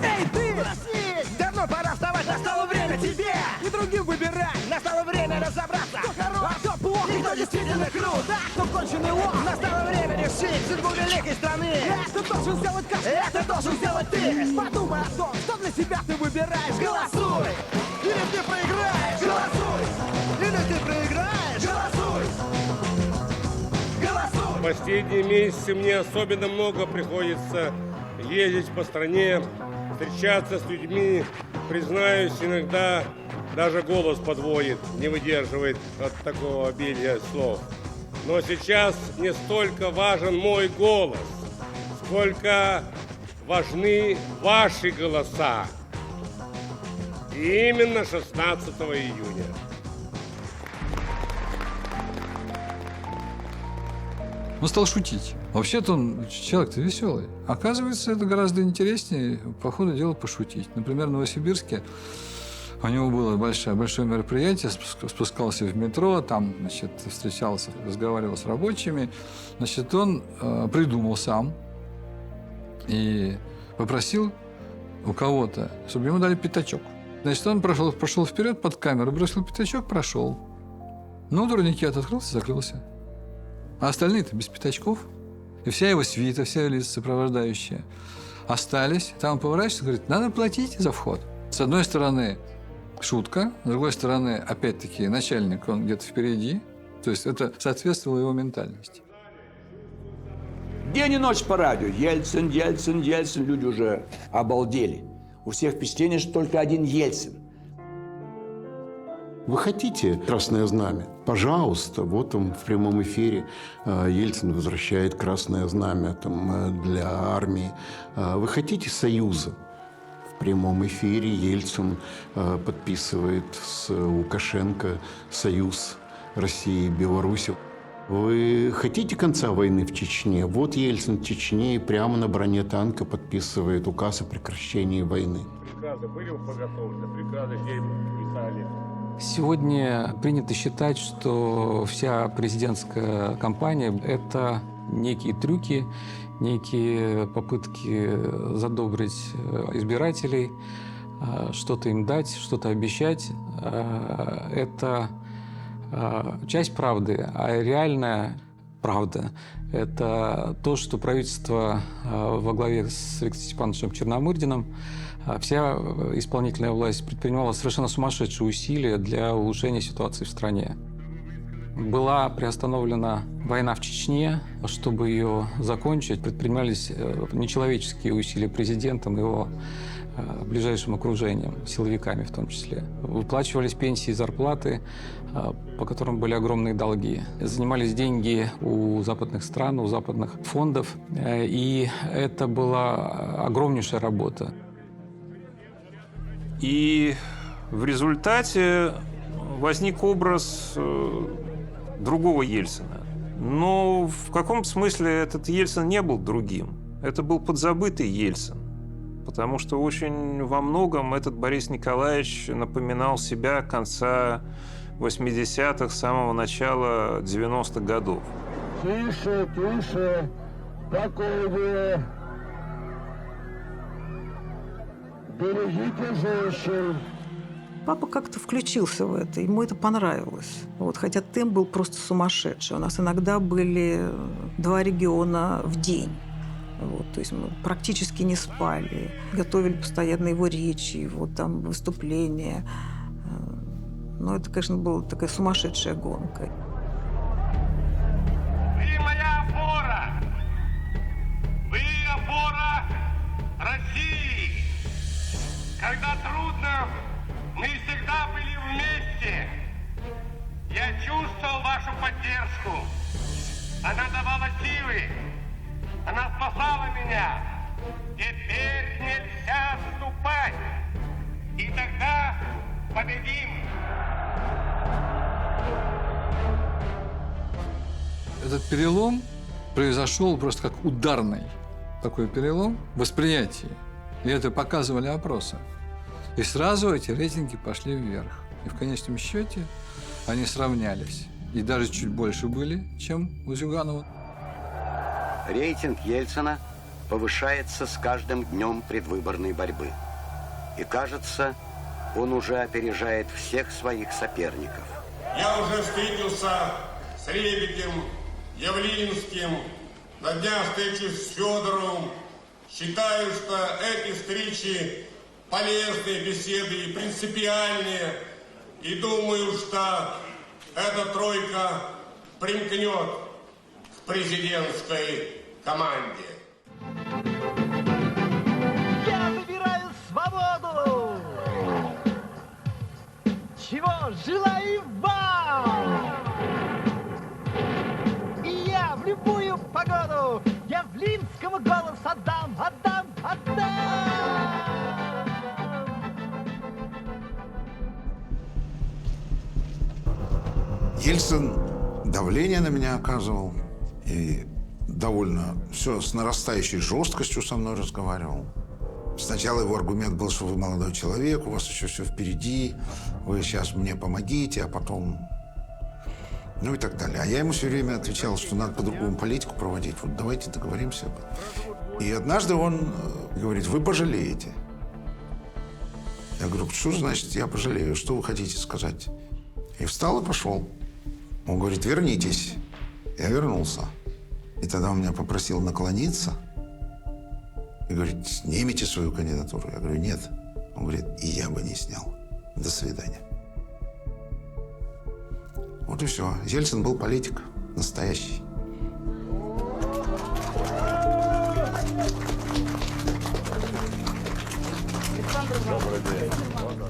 Эй, ты! Проснись! Давно пора вставать, настало время тебе и другим выбирать. Настало время разобраться, кто хорош, а кто плох, и кто действительно крут, а кто конченый лох. Настало время решить судьбу великой страны. Это должен сделать каждый, это должен сделать ты. Подумай о том, что для себя ты выбираешь. Голосуй! Или ты проиграешь! Голосуй! Или ты проиграешь! Голосуй! Голосуй! В последние месяцы мне особенно много приходится ездить по стране, встречаться с людьми. Признаюсь, иногда даже голос подводит, не выдерживает от такого обилия слов. Но сейчас не столько важен мой голос, сколько важны ваши голоса. И именно 16 июня. Он стал шутить. Вообще-то он человек-то веселый. Оказывается, это гораздо интереснее, по ходу дела, пошутить. Например, в Новосибирске у него было большое мероприятие, спускался в метро, там, значит, встречался, разговаривал с рабочими. Значит, он придумал сам и попросил у кого-то, чтобы ему дали пятачок. Значит, он прошел вперед под камеру, бросил пятачок, прошел. Ну, турникет открылся, закрылся. А остальные-то без пятачков. И вся его свита, вся его лица сопровождающие остались. Там он поворачивается и говорит, надо платить за вход. С одной стороны, шутка. С другой стороны, опять-таки, начальник, он где-то впереди. То есть это соответствовало его ментальности. День и ночь по радио. Ельцин, Ельцин, Ельцин. Люди уже обалдели. У всех впечатление, что только один Ельцин. Вы хотите Красное Знамя? Пожалуйста, вот там в прямом эфире Ельцин возвращает Красное Знамя там, для армии. Вы хотите союза? В прямом эфире Ельцин подписывает с Лукашенко союз России и Беларуси. Вы хотите конца войны в Чечне? Вот Ельцин в Чечне и прямо на броне танка подписывает указ о прекращении войны. Приказы были подготовлены, приказы где писали. Сегодня принято считать, что вся президентская кампания – это некие трюки, некие попытки задобрить избирателей, что-то им дать, что-то обещать. Это часть правды, а реальная правда – это то, что правительство во главе с Виктором Степановичем Черномырдиным, вся исполнительная власть предпринимала совершенно сумасшедшие усилия для улучшения ситуации в стране. Была приостановлена война в Чечне. Чтобы ее закончить, предпринимались нечеловеческие усилия президентом и его ближайшим окружением, силовиками в том числе. Выплачивались пенсии и зарплаты, по которым были огромные долги. Занимались деньги у западных стран, у западных фондов. И это была огромнейшая работа. И в результате возник образ другого Ельцина. Но в каком-то смысле этот Ельцин не был другим. Это был подзабытый Ельцин. Потому что очень во многом этот Борис Николаевич напоминал себя конца 80-х, самого начала 90-х годов. Тише, тише, спокойнее. Берегите женщин. Папа как-то включился в это, ему это понравилось. Вот, хотя темп был просто сумасшедший. У нас иногда были 2 региона в день. Вот, то есть мы практически не спали, готовили постоянно его речи, его там выступления. Но это, конечно, была такая сумасшедшая гонка. Вы моя опора! Вы опора России! Когда трудно, мы всегда были вместе. Я чувствовал вашу поддержку. Она давала силы. Она спасала меня. Теперь нельзя отступать. И тогда победим. Этот перелом произошел просто как ударный такой перелом в восприятии. И это показывали опросы. И сразу эти рейтинги пошли вверх. И в конечном счете они сравнялись. И даже чуть больше были, чем у Зюганова. Рейтинг Ельцина повышается с каждым днем предвыборной борьбы. И кажется, он уже опережает всех своих соперников. Я уже встретился с Лебедем, Явлинским, на днях встречусь с Федоровым. Считаю, что эти встречи полезные беседы и принципиальные. И думаю, что эта тройка примкнет к президентской команде. Я выбираю свободу! Чего желаю вам! И я в любую погоду Явлинскому голос отдам, отдам, отдам! Ельцин давление на меня оказывал и довольно все с нарастающей жесткостью со мной разговаривал. Сначала его аргумент был, что вы молодой человек, у вас еще все впереди, вы сейчас мне помогите, а потом... Ну и так далее. А я ему все время отвечал, что надо по-другому политику проводить. Вот давайте договоримся об этом. И однажды он говорит, вы пожалеете. Я говорю, что значит я пожалею? Что вы хотите сказать? И встал и пошел. Он говорит, вернитесь. Я вернулся. И тогда он меня попросил наклониться. И говорит, снимите свою кандидатуру. Я говорю, нет. Он говорит, и я бы не снял. До свидания. Вот и все. Ельцин был политик настоящий.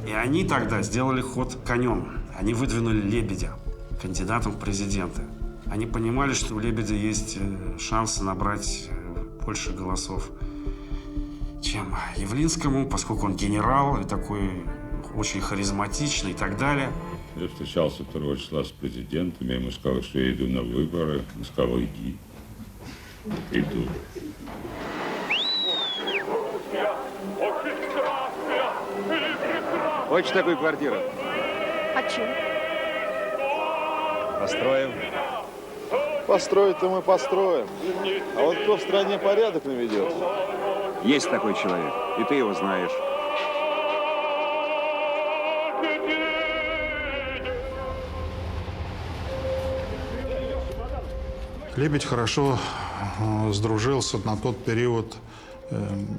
И они тогда сделали ход конем. Они выдвинули Лебедя кандидатом в президенты. Они понимали, что у Лебедя есть шансы набрать больше голосов, чем Явлинскому, поскольку он генерал и такой очень харизматичный и так далее. Я встречался 2 числа с президентом, я ему сказал, что я иду на выборы. Он сказал, иди. Иду. Хочешь такую квартиру? Хочу. Построим. Построить-то мы построим. А вот кто в стране порядок наведет? Есть такой человек, и ты его знаешь. Лебедь хорошо сдружился на тот период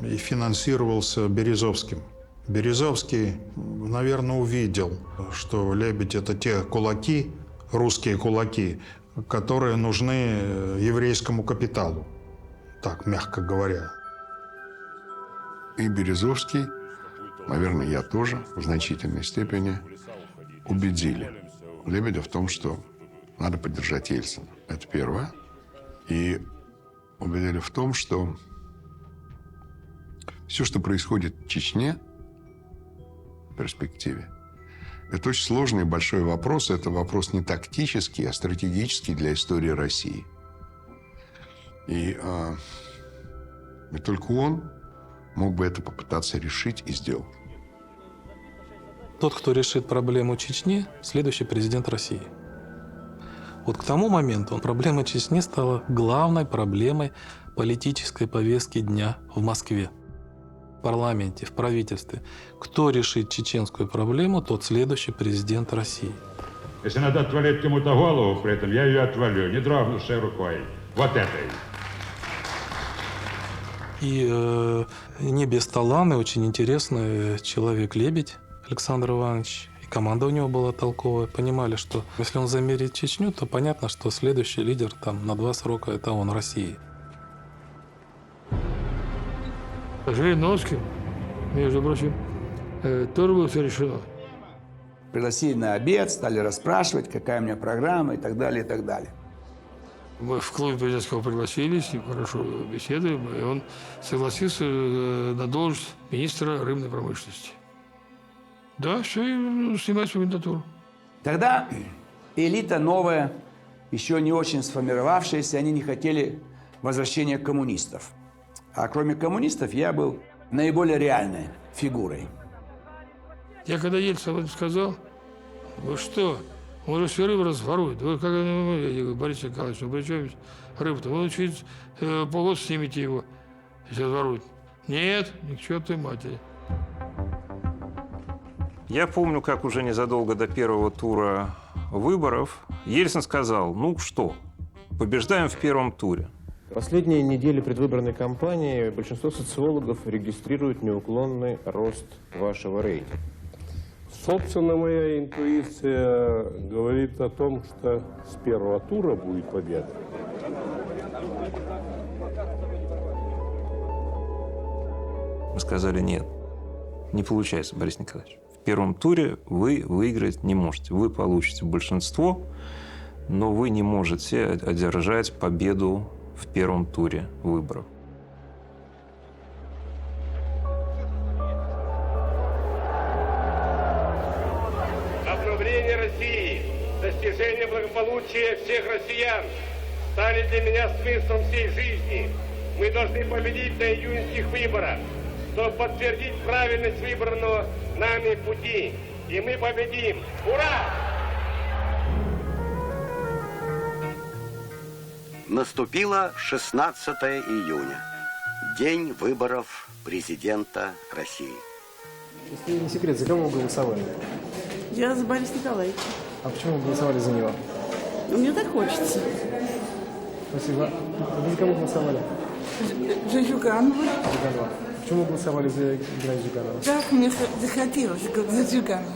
и финансировался Березовским. Березовский, наверное, увидел, что Лебедь – это те кулаки, русские кулаки, которые нужны еврейскому капиталу, так мягко говоря. И Березовский, наверное, я тоже в значительной степени убедили Лебедя в том, что надо поддержать Ельцина. Это первое. И убедили в том, что все, что происходит в Чечне, в перспективе, это очень сложный и большой вопрос. Это вопрос не тактический, а стратегический для истории России. И только он мог бы это попытаться решить и сделать. Тот, кто решит проблему Чечни, следующий президент России. Вот к тому моменту проблема Чечни стала главной проблемой политической повестки дня в Москве. В парламенте, в правительстве. Кто решит чеченскую проблему, тот следующий президент России. Если надо отвалить кому-то голову при этом, я ее отвалю, не дрогнувшей рукой. Вот этой. И не без таланта, очень интересный человек Лебедь Александр Иванович. И команда у него была толковая. Понимали, что если он замерит Чечню, то понятно, что следующий лидер там на 2 срока – это он, России. С Жириновским, между прочим, тоже было все решено. Пригласили на обед, стали расспрашивать, какая у меня программа и так далее, и так далее. Мы в клубе президентского пригласили, с ним хорошо беседуем, и он согласился на должность министра рыбной промышленности. Да, все, и снимать свою кандидатуру. Тогда элита новая еще не очень сформировавшиеся, они не хотели возвращения коммунистов. А кроме коммунистов я был наиболее реальной фигурой. Я когда Ельцин об этом сказал, вы что? Он же все рыбу разворует. Вы как, я говорю, Борис Николаевич, ну при чем здесь рыба-то? Вы через полгода снимите его, если разворует. Нет, ни к чертовой матери. Я помню, как уже незадолго до первого тура выборов Ельцин сказал, ну что, побеждаем в первом туре. Последние недели предвыборной кампании большинство социологов регистрируют неуклонный рост вашего рейтинга. Собственно, моя интуиция говорит о том, что с первого тура будет победа. Мы сказали, нет, не получается, Борис Николаевич. В первом туре вы выиграть не можете. Вы получите большинство, но вы не можете одержать победу в первом туре выборов. Обновление России, достижение благополучия всех россиян стали для меня смыслом всей жизни. Мы должны победить на июньских выборах, чтобы подтвердить правильность выбранного нами пути. И мы победим. Ура! Наступило 16 июня. День выборов президента России. Если не секрет, за кого вы голосовали? Я за Бориса Николаевича. А почему вы голосовали за него? Ну, мне так хочется. Спасибо. Вы за кого голосовали? За Зюганова. Зюганова. Почему вы голосовали за Геннадия Зюганова? Так мне захотелось, как за Зюганова.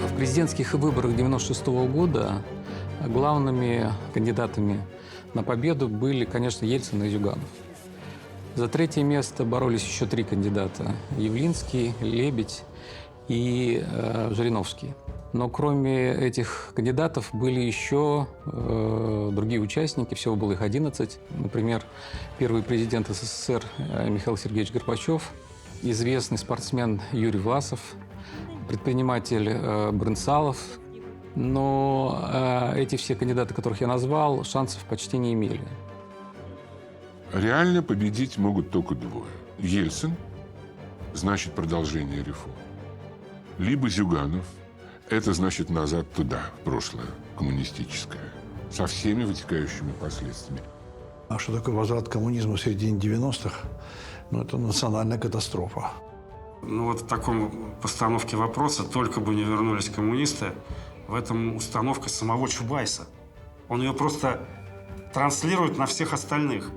В президентских выборах 1996 года главными кандидатами на победу были, конечно, Ельцин и Зюганов. За третье место боролись еще три кандидата – Явлинский, Лебедь и Жириновский. Но кроме этих кандидатов были еще другие участники, всего было их 11. Например, первый президент СССР Михаил Сергеевич Горбачев, известный спортсмен Юрий Власов, предприниматель Брынцалов. Но эти все кандидаты, которых я назвал, шансов почти не имели. Реально победить могут только двое. Ельцин, значит продолжение реформ. Либо Зюганов, это значит назад туда, в прошлое, коммунистическое, со всеми вытекающими последствиями. А что такое возврат к коммунизму в середине 90-х? Ну, это национальная катастрофа. Ну вот в таком постановке вопроса «только бы не вернулись коммунисты», в этом установка самого Чубайса. Он ее просто транслирует на всех остальных.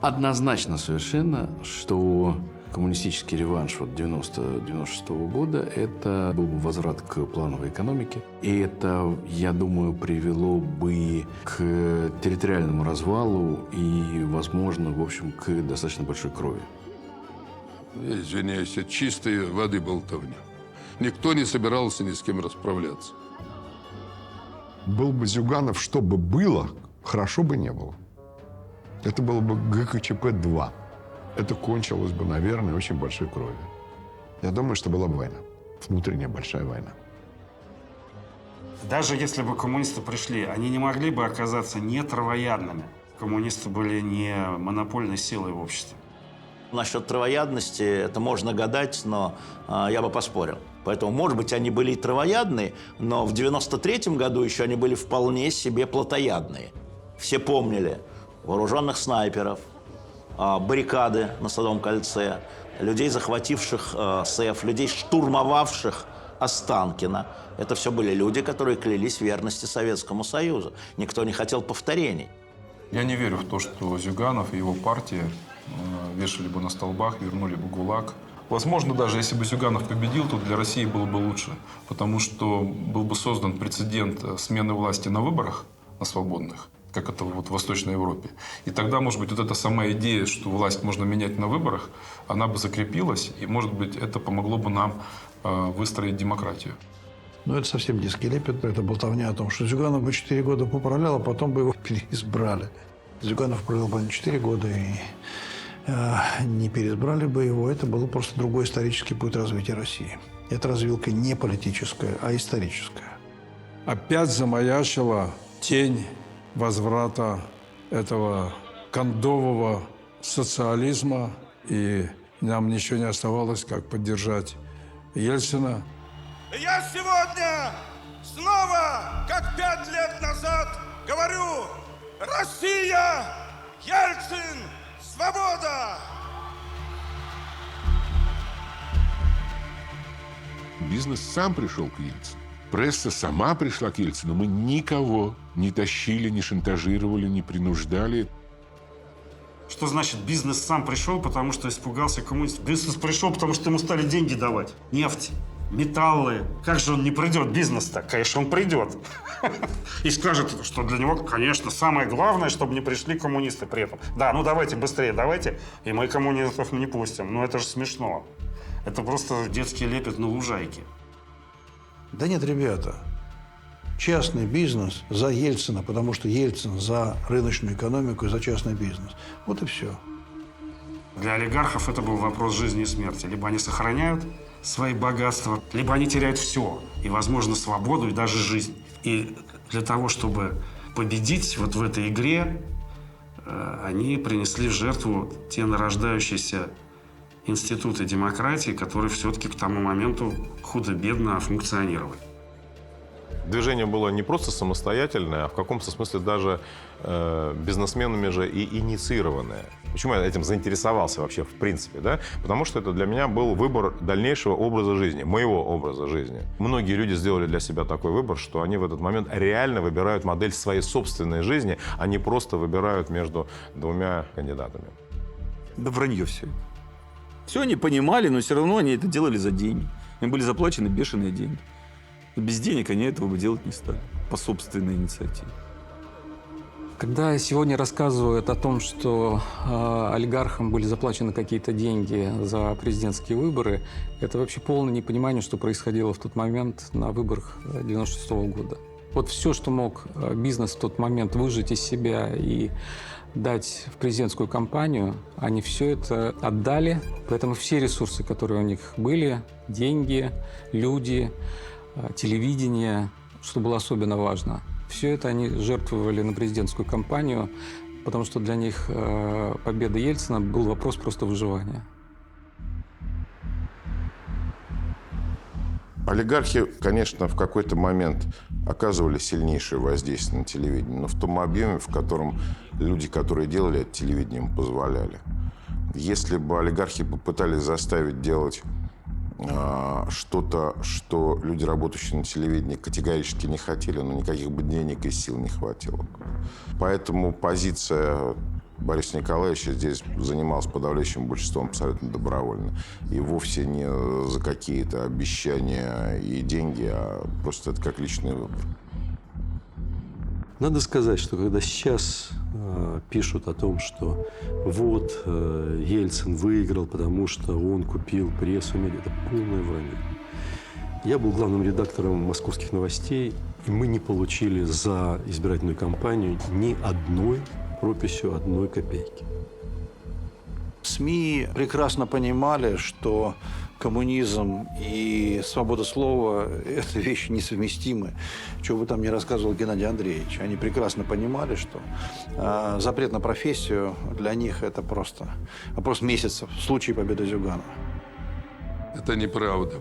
Однозначно совершенно, что коммунистический реванш 96 года – это был бы возврат к плановой экономике. И это, я думаю, привело бы к территориальному развалу и, возможно, в общем, к достаточно большой крови. Извиняюсь, это чистой воды болтовня. Никто не собирался ни с кем расправляться. Был бы Зюганов, что бы было, хорошо бы не было. Это было бы ГКЧП-2. Это кончилось бы, наверное, очень большой кровью. Я думаю, что была бы война. Внутренняя большая война. Даже если бы коммунисты пришли, они не могли бы оказаться не травоядными. Коммунисты были не монопольной силой в обществе. Насчет травоядности это можно гадать, но я бы поспорил. Поэтому, может быть, они были и травоядные, но в 93-м году еще они были вполне себе плотоядные. Все помнили вооруженных снайперов, баррикады на Садовом кольце, людей, захвативших СЭФ, людей, штурмовавших Останкино. Это все были люди, которые клялись в верности Советскому Союзу. Никто не хотел повторений. Я не верю в то, что Зюганов и его партия вешали бы на столбах, вернули бы ГУЛАГ. Возможно, даже если бы Зюганов победил, то для России было бы лучше, потому что был бы создан прецедент смены власти на выборах, на свободных, как это вот в Восточной Европе. И тогда, может быть, вот эта сама идея, что власть можно менять на выборах, она бы закрепилась, и, может быть, это помогло бы нам выстроить демократию. Но это совсем детский лепет. Это болтовня о том, что Зюганов бы 4 года поправлял, а потом бы его переизбрали. Зюганов провел бы 4 года и не переизбрали бы его. Это был просто другой исторический путь развития России. Это развилка не политическая, а историческая. Опять замаячила тень возврата этого кондового социализма, и нам ничего не оставалось, как поддержать Ельцина. Я сегодня снова, как 5 лет назад, говорю: Россия, Ельцин, свобода! Бизнес сам пришел к Ельцину. Пресса сама пришла к Ельцину. Мы никого не тащили, не шантажировали, не принуждали. Что значит бизнес сам пришел, потому что испугался коммунистов? Бизнес пришел, потому что ему стали деньги давать. Нефть, металлы. Как же он не придет, бизнес-то? Конечно, он придет. И скажет, что для него, конечно, самое главное, чтобы не пришли коммунисты при этом. Да, ну давайте быстрее, давайте, и мы коммунистов не пустим. Ну это же смешно. Это просто детский лепет на лужайке. Да нет, ребята. Частный бизнес за Ельцина, потому что Ельцин за рыночную экономику и за частный бизнес. Вот и все. Для олигархов это был вопрос жизни и смерти. Либо они сохраняют свои богатства, либо они теряют все. И, возможно, свободу, и даже жизнь. И для того, чтобы победить вот в этой игре, они принесли в жертву те нарождающиеся институты демократии, которые все-таки к тому моменту худо-бедно функционировали. Движение было не просто самостоятельное, а в каком-то смысле даже бизнесменами же и инициированное. Почему я этим заинтересовался вообще в принципе? Да? Потому что это для меня был выбор дальнейшего образа жизни, моего образа жизни. Многие люди сделали для себя такой выбор, что они в этот момент реально выбирают модель своей собственной жизни, а не просто выбирают между двумя кандидатами. Да вранье все. Все они понимали, но все равно они это делали за деньги. Им были заплачены бешеные деньги. Без денег они этого бы делать не стали. По собственной инициативе. Когда сегодня рассказывают о том, что олигархам были заплачены какие-то деньги за президентские выборы, это вообще полное непонимание, что происходило в тот момент на выборах 1996 года. Вот все, что мог бизнес в тот момент выжать из себя и дать в президентскую кампанию, они все это отдали. Поэтому все ресурсы, которые у них были, деньги, люди, телевидение, что было особенно важно, все это они жертвовали на президентскую кампанию, потому что для них победа Ельцина был вопрос просто выживания. Олигархи, конечно, в какой-то момент оказывали сильнейшее воздействие на телевидение, но в том объеме, в котором люди, которые делали это телевидение, им позволяли. Если бы олигархи попытались заставить делать что-то, что люди, работающие на телевидении, категорически не хотели, но никаких бы денег и сил не хватило. Поэтому позиция Бориса Николаевича здесь занималась подавляющим большинством абсолютно добровольно. И вовсе не за какие-то обещания и деньги, а просто это как личный выбор. Надо сказать, что когда сейчас пишут о том, что вот Ельцин выиграл, потому что он купил прессу, медиа, это полное вранье. Я был главным редактором «Московских новостей», и мы не получили за избирательную кампанию ни одной прописью, одной копейки. СМИ прекрасно понимали, что коммунизм и свобода слова – это вещи несовместимы. Чего бы там ни рассказывал Геннадий Андреевич. Они прекрасно понимали, что запрет на профессию для них – это просто вопрос месяцев в случае победы Зюганова. Это неправда.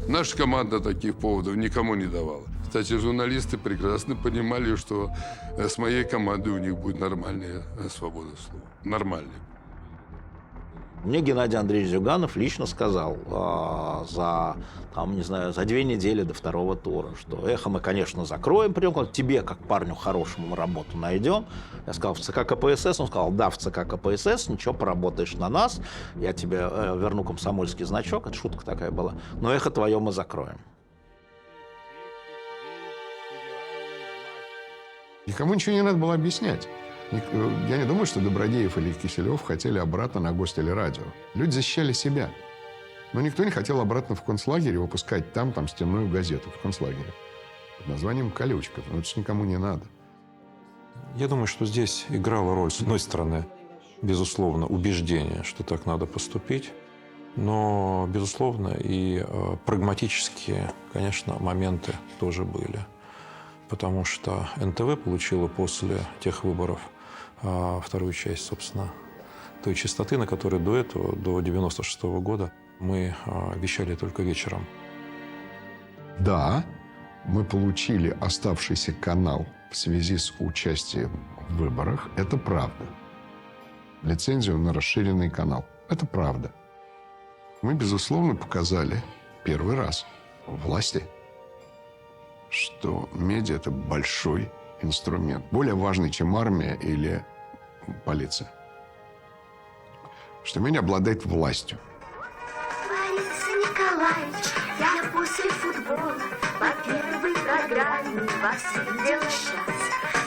Наша команда таких поводов никому не давала. Кстати, журналисты прекрасно понимали, что с моей командой у них будет нормальная свобода слова. Нормальная. Мне Геннадий Андреевич Зюганов лично сказал за 2 недели до второго тура, что «Эхо» мы, конечно, закроем, придем, тебе, как парню хорошему, мы работу найдем. Я сказал, в ЦК КПСС, он сказал, да, в ЦК КПСС, ничего, поработаешь на нас, я тебе верну комсомольский значок, это шутка такая была, но «Эхо» твое мы закроем. Никому ничего не надо было объяснять. Я не думаю, что Добродеев или Киселев хотели обратно на гостелерадио. Люди защищали себя. Но никто не хотел обратно в концлагерь выпускать там стенную газету в концлагере под названием «Колючка». Но это же никому не надо. Я думаю, что здесь играла роль, с одной стороны, безусловно, убеждение, что так надо поступить, но, безусловно, и прагматические, конечно, моменты тоже были. Потому что НТВ получила после тех выборов вторую часть, собственно, той частоты, на которой до этого, до 96-го года, мы вещали только вечером. Да, мы получили оставшийся канал в связи с участием в выборах. Это правда. Лицензию на расширенный канал. Это правда. Мы, безусловно, показали первый раз власти, что медиа – это большой инструмент. Более важный, чем армия или полиция. Что медиа обладает властью. Борис Николаевич, я после футбола по первой программе вас видел сейчас.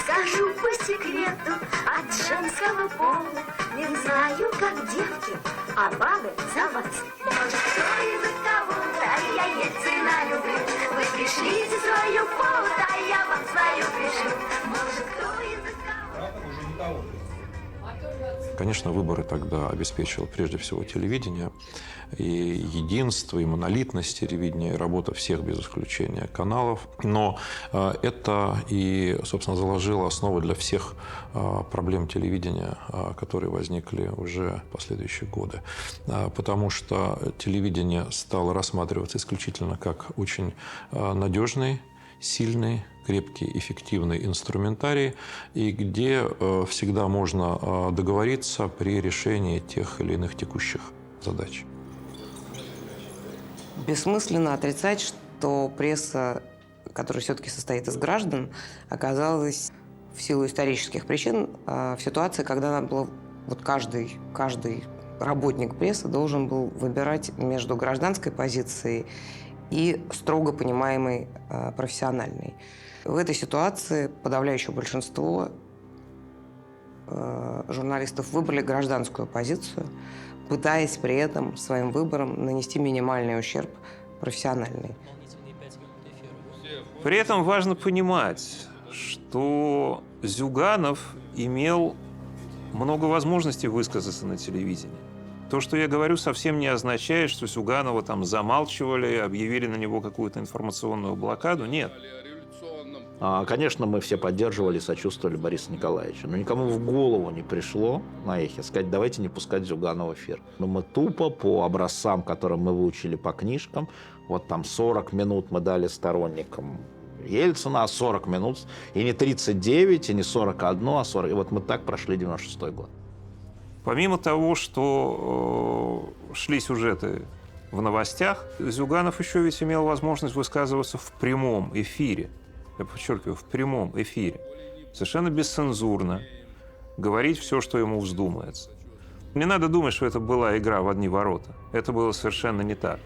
Скажу по секрету от женского пола, не знаю, как девки, а бабы заводят. Может, кто из кого-то, я Ельцина люблю. Вы пришлите свою повод, а я вам свою пришлю. Может, кто из кого-то. Конечно, выборы тогда обеспечивало прежде всего телевидение, и единство, и монолитность телевидения, и работа всех без исключения каналов. Но это и, собственно, заложило основу для всех проблем телевидения, которые возникли уже в последующие годы. Потому что телевидение стало рассматриваться исключительно как очень надежный, сильный, крепкий, эффективный инструментарий, и где всегда можно договориться при решении тех или иных текущих задач. Бессмысленно отрицать, что пресса, которая все-таки состоит из граждан, оказалась в силу исторических причин в ситуации, когда надо было, вот каждый работник прессы должен был выбирать между гражданской позицией и строго понимаемой профессиональной. В этой ситуации подавляющее большинство журналистов выбрали гражданскую позицию, пытаясь при этом своим выбором нанести минимальный ущерб профессиональный. При этом важно понимать, что Зюганов имел много возможностей высказаться на телевидении. То, что я говорю, совсем не означает, что Зюганова там замалчивали, объявили на него какую-то информационную блокаду. Нет. Конечно, мы все поддерживали, сочувствовали Борису Николаевичу. Но никому в голову не пришло на эхе сказать, давайте не пускать Зюганова в эфир. Но мы тупо по образцам, которые мы выучили по книжкам, вот там 40 минут мы дали сторонникам Ельцина, а 40 минут, и не 39, и не 41, а 40. И вот мы так прошли 96-й год. Помимо того, что шли сюжеты в новостях, Зюганов еще ведь имел возможность высказываться в прямом эфире. Я подчеркиваю, в прямом эфире. Совершенно бесцензурно. Говорить все, что ему вздумается. Не надо думать, что это была игра в одни ворота. Это было совершенно не так.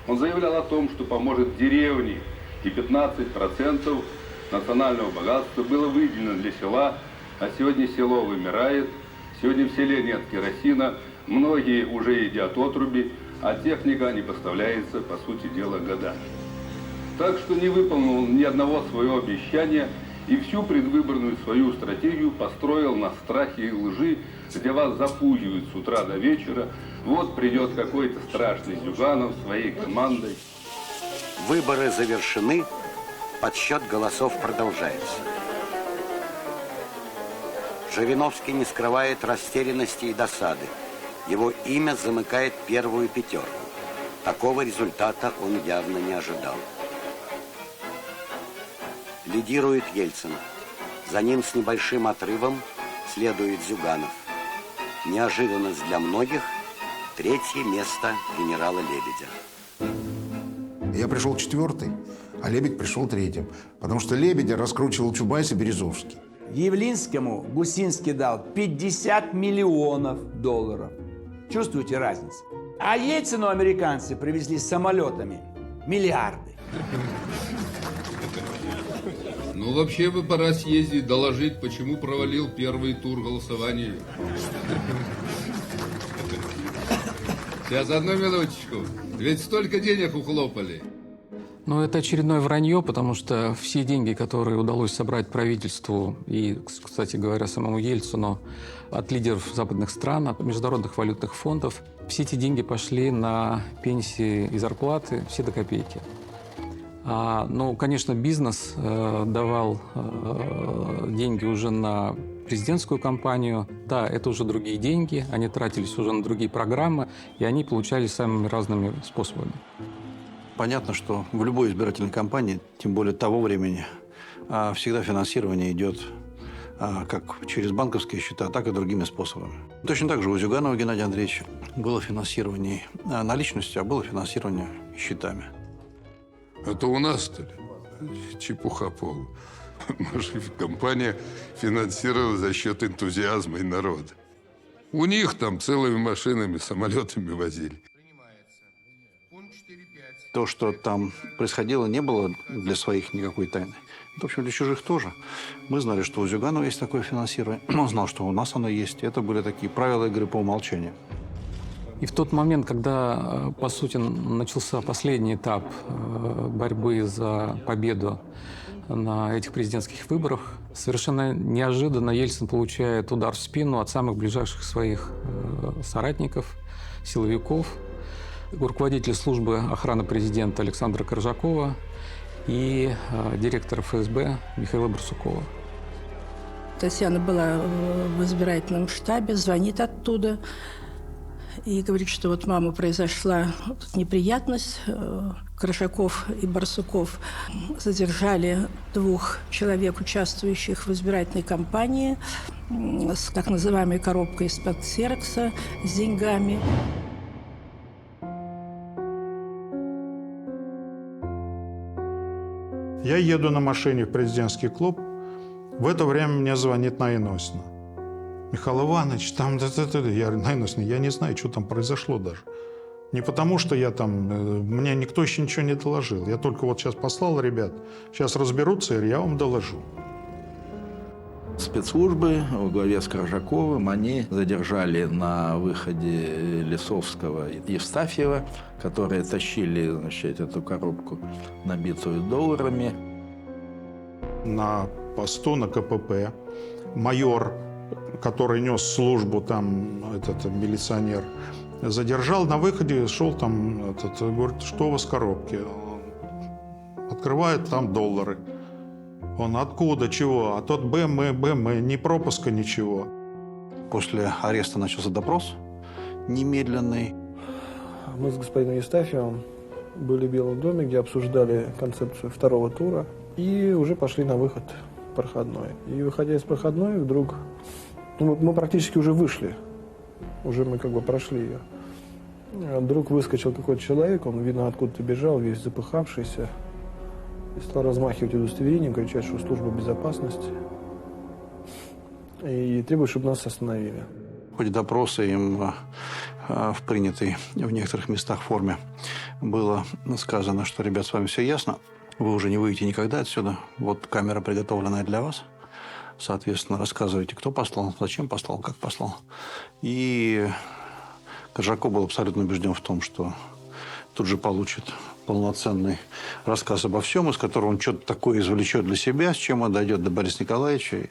Он заявлял о том, что поможет деревне, и 15% национального богатства было выделено для села, а сегодня село вымирает, сегодня в селе нет керосина, многие уже едят отруби, а техника не поставляется, по сути дела, годами. Так что не выполнил ни одного своего обещания и всю предвыборную свою стратегию построил на страхе и лжи, где вас запугивают с утра до вечера. Вот придет какой-то страшный Зюганов своей командой. Выборы завершены, подсчет голосов продолжается. Жириновский не скрывает растерянности и досады. Его имя замыкает первую пятерку. Такого результата он явно не ожидал. Лидирует Ельцин. За ним с небольшим отрывом следует Зюганов. Неожиданность для многих – третье место генерала Лебедя. Я пришел четвертый, а Лебедь пришел третьим. Потому что Лебедя раскручивал Чубайс и Березовский. Явлинскому Гусинский дал 50 миллионов долларов. Чувствуете разницу? А Ельцину американцы привезли самолетами миллиарды. Ну, вообще бы пора съездить, доложить, почему провалил первый тур голосования. Сейчас, одну минуточку. Ведь столько денег ухлопали. Но это очередное вранье, потому что все деньги, которые удалось собрать правительству и, кстати говоря, самому Ельцину от лидеров западных стран, от международных валютных фондов, все эти деньги пошли на пенсии и зарплаты, все до копейки. Ну, конечно, бизнес давал деньги уже на президентскую кампанию. Да, это уже другие деньги, они тратились уже на другие программы, и они получались самыми разными способами. Понятно, что в любой избирательной кампании, тем более того времени, всегда финансирование идет как через банковские счета, так и другими способами. Точно так же у Зюганова Геннадия Андреевича было финансирование наличностью, а было финансирование счетами. Это у нас, что ли? Чепуха полная. Наша компания финансировала за счет энтузиазма и народа. У них там целыми машинами, самолетами возили. То, что там происходило, не было для своих никакой тайны. В общем, для чужих тоже. Мы знали, что у Зюганова есть такое финансирование. Он знал, что у нас оно есть. Это были такие правила игры по умолчанию. И в тот момент, когда, по сути, начался последний этап борьбы за победу на этих президентских выборах, совершенно неожиданно Ельцин получает удар в спину от самых ближайших своих соратников, силовиков, руководителя службы охраны президента Александра Коржакова и директора ФСБ Михаила Барсукова. Татьяна была в избирательном штабе, звонит оттуда и говорит, что вот мама, произошла неприятность. Коржаков и Барсуков задержали 2 человек, участвующих в избирательной кампании, с так называемой коробкой из-под ксерокса с деньгами. Я еду на машине в президентский клуб. В это время мне звонит Наиносина. Михаил Иванович, там... Я говорю, Наиносина, я не знаю, что там произошло даже. Не потому, что я там... Мне никто еще ничего не доложил. Я только вот сейчас послал ребят. Сейчас разберутся, и я вам доложу. Спецслужбы во главе с Коржаковым, они задержали на выходе Лисовского и Евстафьева, которые тащили, значит, эту коробку, набитую долларами. На посту на КПП майор, который нес службу, там, этот милиционер, задержал на выходе, шел там, говорит, что у вас в коробке? Открывает, там доллары. Он откуда, чего? А тот БМ, ни пропуска, ничего. После ареста начался допрос немедленный. Мы с господином Евстафьевым были в Белом доме, где обсуждали концепцию 2-го тура. И уже пошли на выход проходной. И выходя из проходной, вдруг... мы практически уже вышли. Уже мы как бы прошли ее. Вдруг выскочил какой-то человек, он, видно, откуда-то бежал, весь запыхавшийся. И стал размахивать удостоверением, кричать, что служба безопасности. И требует, чтобы нас остановили. В ходе допроса им в принятой в некоторых местах форме было сказано, что, ребят, с вами все ясно. Вы уже не выйдете никогда отсюда. Вот камера, приготовленная для вас. Соответственно, рассказывайте, кто послал, зачем послал, как послал. И Коржаков был абсолютно убежден в том, что тут же получит полноценный рассказ обо всем, из которого он что-то такое извлечет для себя, с чем он дойдет до Бориса Николаевича и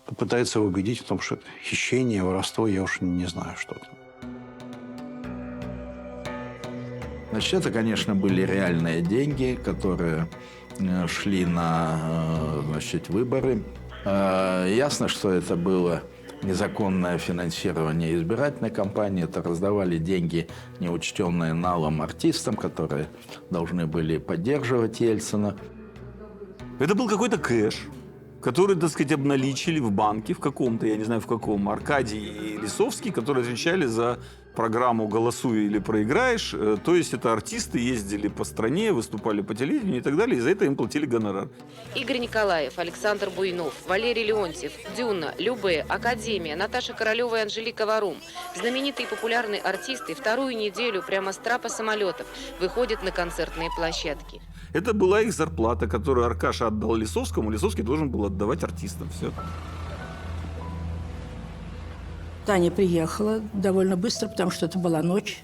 попытается его убедить в том, что это хищение, воровство, я уж не знаю, что это. Значит, это, конечно, были реальные деньги, которые шли на, значит, выборы. Ясно, что это было незаконное финансирование избирательной кампании. Это раздавали деньги, неучтенные налом, артистам, которые должны были поддерживать Ельцина. Это был какой-то кэш, который, так сказать, обналичили в банке в каком-то, я не знаю в каком, Аркадий и Лисовский, которые отвечали за программу «Голосуй или проиграешь». То есть это артисты ездили по стране, выступали по телевидению и так далее, и за это им платили гонорар. Игорь Николаев, Александр Буйнов, Валерий Леонтьев, Дюна, Любэ, Академия, Наташа Королева и Анжелика Варум. Знаменитые и популярные артисты 2-ю неделю прямо с трапа самолетов выходят на концертные площадки. Это была их зарплата, которую Аркаша отдал Лисовскому. Лисовский должен был отдавать артистам. Все. Таня приехала довольно быстро, потому что это была ночь.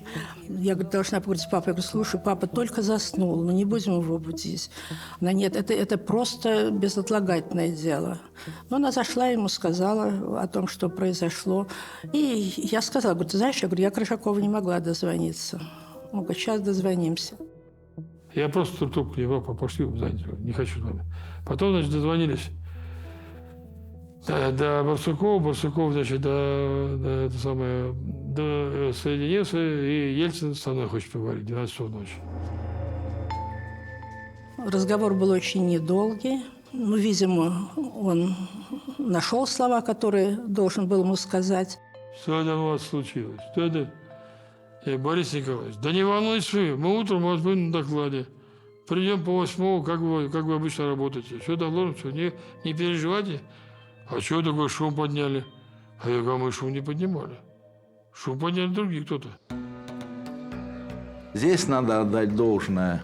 Я говорю, должна поговорить с папой. Я говорю, слушай, папа только заснул, но не будем его будить. Она, нет, это просто безотлагательное дело. Но она зашла, ему сказала о том, что произошло. И я сказала, говорю, ты знаешь, я Крыжакову не могла дозвониться. Он говорит, сейчас дозвонимся. Я просто трубку не брал, пошли занять, не хочу. Потом, значит, дозвонились до Барсукова, значит, до соединился, и Ельцин со мной хочет поговорить, 12 часов ночи. Разговор был очень недолгий. Ну, видимо, он нашел слова, которые должен был ему сказать. Что там у вас случилось? Что это? Борис Николаевич, да не волнуйся, мы утром у вас будем на докладе. Придем по 8-му, как вы обычно работаете. Все доложим, все, не переживайте. А что такое шум подняли? А я говорю, мы шум не поднимали. Шум подняли другие кто-то. Здесь надо отдать должное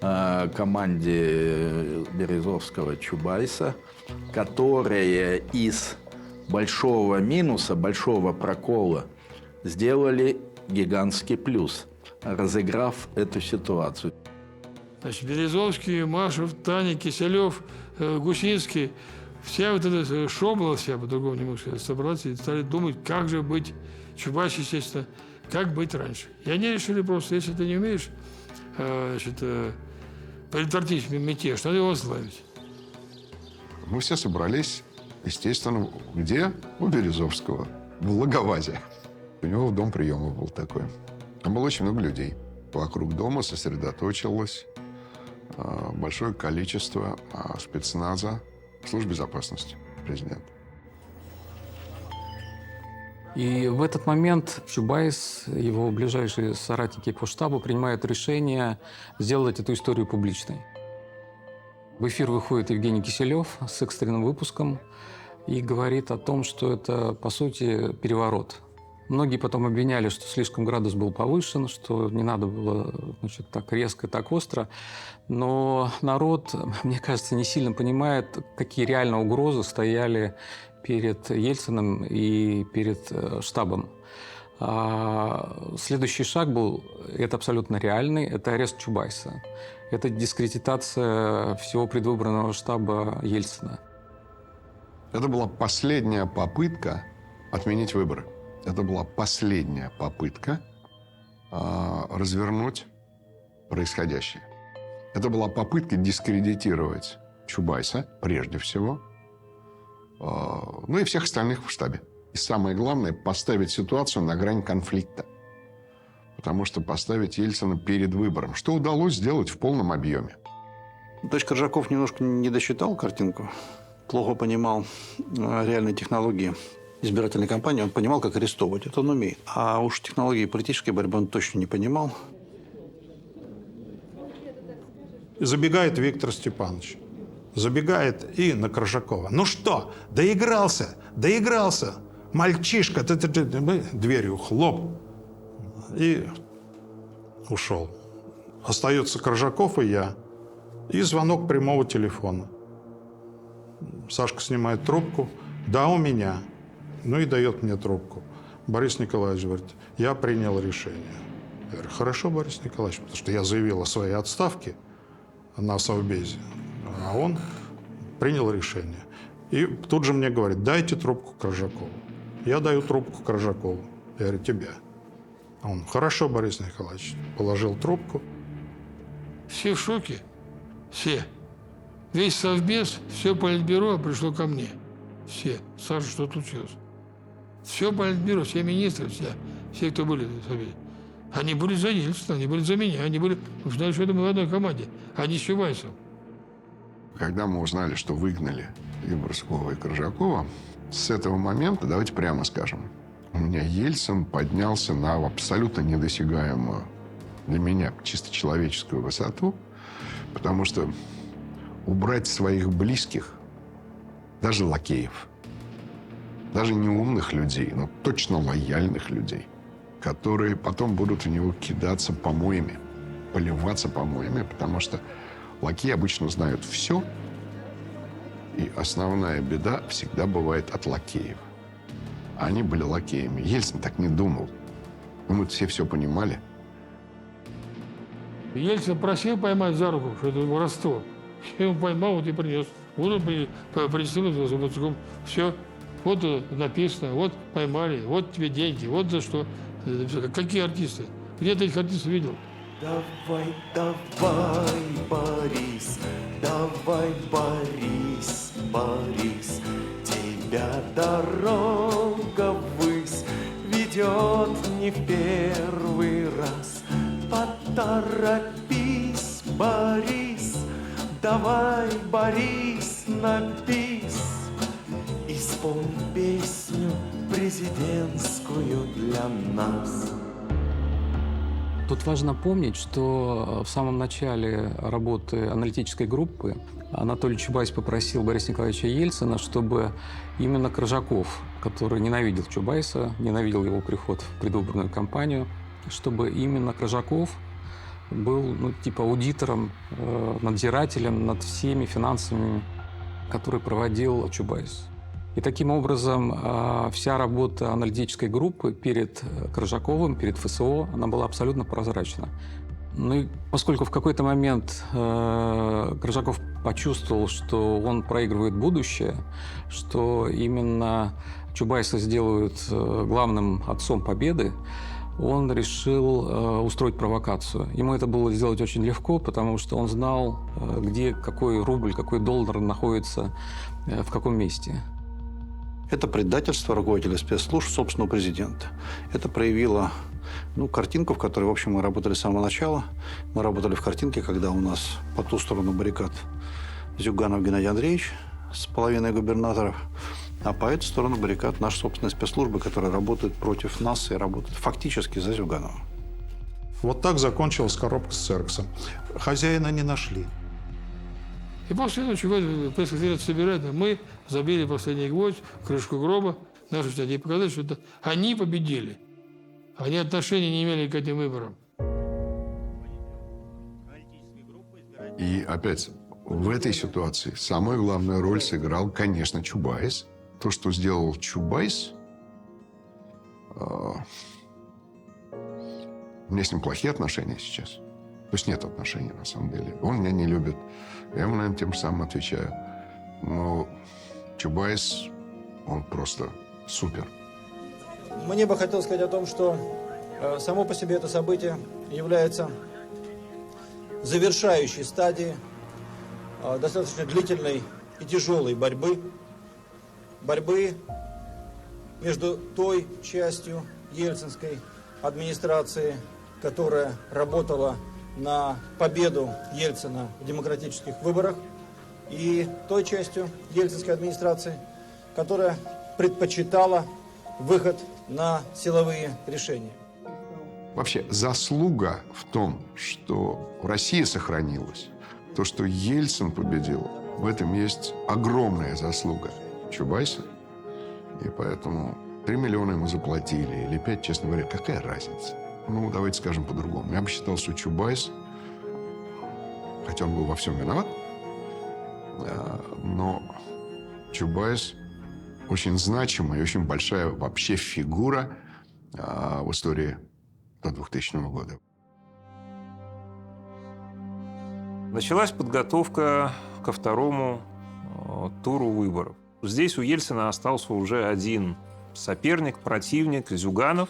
команде Березовского, Чубайса, которая из большого минуса, большого прокола сделали гигантский плюс, разыграв эту ситуацию. Значит, Березовский, Машев, Таня, Киселев, Гусинский, вся вот эта шобла, вся по-другому не могу сказать, собраться и стали думать, как же быть, Чубайс, естественно, как быть раньше. И они решили просто, если ты не умеешь, значит, предотвратить мятеж, надо его возглавить. Мы все собрались, естественно, где? У Березовского, в Лаговазе. У него в дом приема был такой. Там было очень много людей. Вокруг дома сосредоточилось большое количество спецназа служб безопасности президента. И в этот момент Чубайс, его ближайшие соратники по штабу принимают решение сделать эту историю публичной. В эфир выходит Евгений Киселев с экстренным выпуском и говорит о том, что это, по сути, переворот. Многие потом обвиняли, что слишком градус был повышен, что не надо было, значит, так резко, так остро. Но народ, мне кажется, не сильно понимает, какие реально угрозы стояли перед Ельциным и перед штабом. Следующий шаг был, это абсолютно реальный, это арест Чубайса. Это дискредитация всего предвыборного штаба Ельцина. Это была последняя попытка отменить выборы. Это была последняя попытка развернуть происходящее. Это была попытка дискредитировать Чубайса, прежде всего, ну и всех остальных в штабе. И самое главное, поставить ситуацию на грань конфликта. Потому что поставить Ельцина перед выбором, что удалось сделать в полном объеме. То есть Коржаков немножко не досчитал картинку, плохо понимал реальные технологии избирательной кампании. Он понимал, как арестовывать, это он умеет. А уж технологии политической борьбы он точно не понимал. Забегает Виктор Степанович. Забегает и на Коржакова. Ну что, доигрался, доигрался. Мальчишка, дверью хлоп. И ушел. Остается Коржаков и я. И звонок прямого телефона. Сашка снимает трубку. Да, у меня. Ну и дает мне трубку. Борис Николаевич говорит, я принял решение. Я говорю, хорошо, Борис Николаевич, потому что я заявил о своей отставке на Совбезе. А он принял решение. И тут же мне говорит, дайте трубку Коржакову. Я даю трубку Коржакову. Я говорю, тебя. А он, хорошо, Борис Николаевич. Положил трубку. Все в шоке. Все. Весь Совбез, все Политбюро пришло ко мне. Все. Саша, что случилось? Все Политбюро, все министры, все, кто были в Совбезе. Они были за Ельцина, они были за меня, они были, узнали, что это мы в одной команде, а не с Чубайсом. Когда мы узнали, что выгнали и Барсукова, и Коржакова, с этого момента, давайте прямо скажем, у меня Ельцин поднялся на абсолютно недосягаемую для меня чисто человеческую высоту, потому что убрать своих близких, даже лакеев, даже неумных людей, но точно лояльных людей, которые потом будут в него кидаться помоями, поливаться помоями, потому что лакеи обычно знают все, и основная беда всегда бывает от лакеев. они были лакеями. Ельцин так не думал. Мы все понимали. Ельцин просил поймать за руку, что это воровство. Я его поймал, вот и принес. Вот он принес за бутылком. Все. Вот написано, вот поймали, вот тебе деньги, вот за что. Какие артисты? Где ты этих артистов видел? Давай, давай, Борис, давай, Борис, Борис, тебя дорога ввысь ведет не в первый раз. Поторопись, Борис, давай, Борис, на бис, исполни песню президентскую для нас. Тут важно помнить, что в самом начале работы аналитической группы Анатолий Чубайс попросил Бориса Николаевича Ельцина, чтобы именно Коржаков, который ненавидел Чубайса, ненавидел его приход в предвыборную кампанию, чтобы именно Коржаков был аудитором, надзирателем над всеми финансами, которые проводил Чубайс. И таким образом вся работа аналитической группы перед Коржаковым, перед ФСО, она была абсолютно прозрачна. Ну и поскольку в какой-то момент Коржаков почувствовал, что он проигрывает будущее, что именно Чубайса сделают главным отцом победы, он решил устроить провокацию. Ему это было сделать очень легко, потому что он знал, где какой рубль, какой доллар находится, в каком месте. Это предательство руководителя спецслужб собственного президента. Это проявило картинку, в которой, в общем, мы работали с самого начала. Мы работали в картинке, когда у нас по ту сторону баррикад Зюганов Геннадий Андреевич с половиной губернаторов, а по эту сторону баррикад наши собственные спецслужбы, которые работают против нас и работают фактически за Зюганова. Вот так закончилась коробка с церксом. Хозяина не нашли. И после этого Чубайс собирает, мы забили последний гвоздь, крышку гроба. Наши статьи показали, что это они победили. Они отношения не имели к этим выборам. И опять, в этой ситуации самую главную роль сыграл, конечно, Чубайс. То, что сделал Чубайс, у меня с ним плохие отношения сейчас. То есть нет отношений, на самом деле. Он меня не любит. Я ему, наверное, тем самым отвечаю. Но Чубайс, он просто супер. Мне бы хотелось сказать о том, что само по себе это событие является завершающей стадией достаточно длительной и тяжелой борьбы между той частью ельцинской администрации, которая работала на победу Ельцина в демократических выборах, и той частью ельцинской администрации, которая предпочитала выход на силовые решения. Вообще, заслуга в том, что Россия сохранилась, то, что Ельцин победил, в этом есть огромная заслуга Чубайса. И поэтому 3 миллиона ему заплатили, или 5, честно говоря, какая разница? Давайте скажем по-другому. Я бы считал, что Чубайс, хотя он был во всем виноват, но Чубайс очень значимая и очень большая вообще фигура в истории до 2000 года. Началась подготовка ко второму туру выборов. Здесь у Ельцина остался уже один соперник, противник, Зюганов.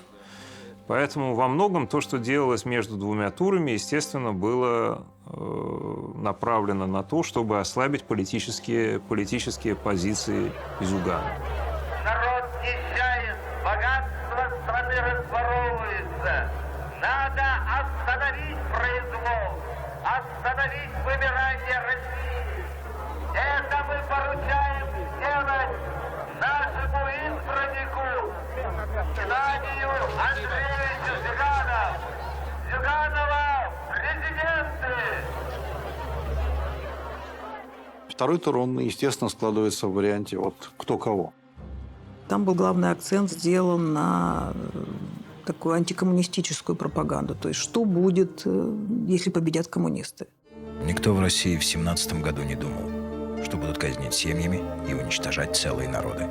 Поэтому во многом то, что делалось между двумя турами, естественно, было направлено на то, чтобы ослабить политические позиции Зюганова. Народ нищает, богатство страны разворовывается. Надо остановить произвол, остановить вымирание России. Это мы поручаем сделать нашему избраннику Геннадию Андреевичу Зюганову. Зюганова президенты! Второй тур, он, естественно, складывается в варианте кто кого. Там был главный акцент сделан на такую антикоммунистическую пропаганду. То есть что будет, если победят коммунисты? Никто в России в 1917 году не думал, что будут казнить семьями и уничтожать целые народы.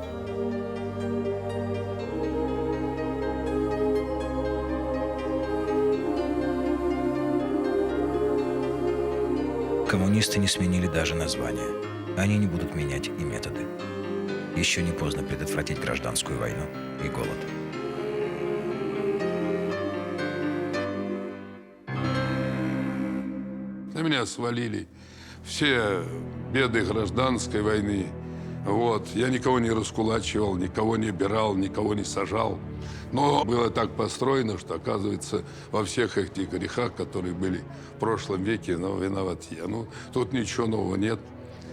Коммунисты не сменили даже название. Они не будут менять и методы. Еще не поздно предотвратить гражданскую войну и голод. На меня свалили все беды гражданской войны. Вот. Я никого не раскулачивал, никого не обирал, никого не сажал. Но было так построено, что, оказывается, во всех этих грехах, которые были в прошлом веке, виноват я. Ну, тут ничего нового нет.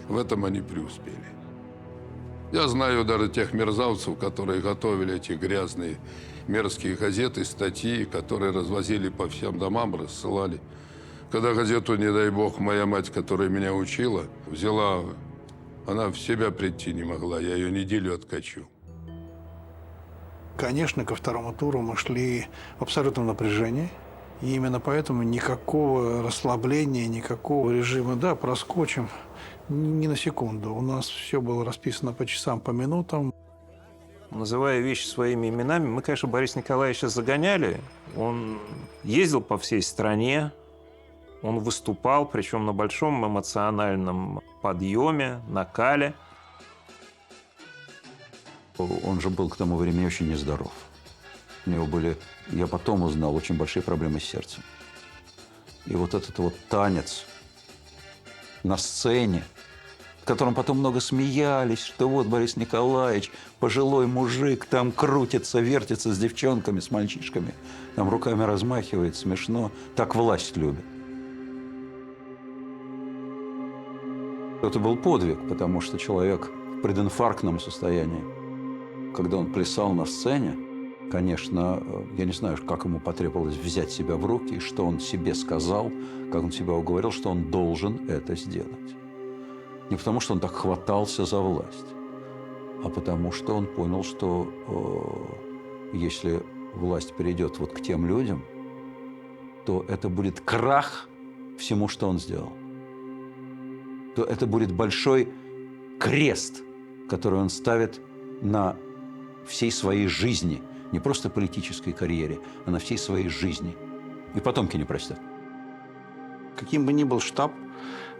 В этом они преуспели. Я знаю даже тех мерзавцев, которые готовили эти грязные мерзкие газеты, статьи, которые развозили по всем домам, рассылали. Когда газету, не дай бог, моя мать, которая меня учила, взяла, она в себя прийти не могла, я ее неделю откачу. Конечно, ко второму туру мы шли в абсолютном напряжении. И именно поэтому никакого расслабления, никакого режима, да, проскочим ни на секунду. У нас все было расписано по часам, по минутам. Называя вещи своими именами, мы, конечно, Бориса Николаевича загоняли. Он ездил по всей стране, он выступал, причем на большом эмоциональном подъеме, накале. Он же был к тому времени очень нездоров. У него были, я потом узнал, очень большие проблемы с сердцем. И вот этот вот танец на сцене, в котором потом много смеялись, что вот Борис Николаевич, пожилой мужик, там крутится, вертится с девчонками, с мальчишками, там руками размахивает, смешно, так власть любит. Это был подвиг, потому что человек в прединфарктном состоянии, когда он плясал на сцене, конечно, я не знаю, как ему потребовалось взять себя в руки, и что он себе сказал, как он себя уговорил, что он должен это сделать. Не потому, что он так хватался за власть, а потому, что он понял, что если власть перейдет вот к тем людям, то это будет крах всему, что он сделал. То это будет большой крест, который он ставит на всей своей жизни, не просто политической карьере, а на всей своей жизни. И потомки не простят. Каким бы ни был штаб,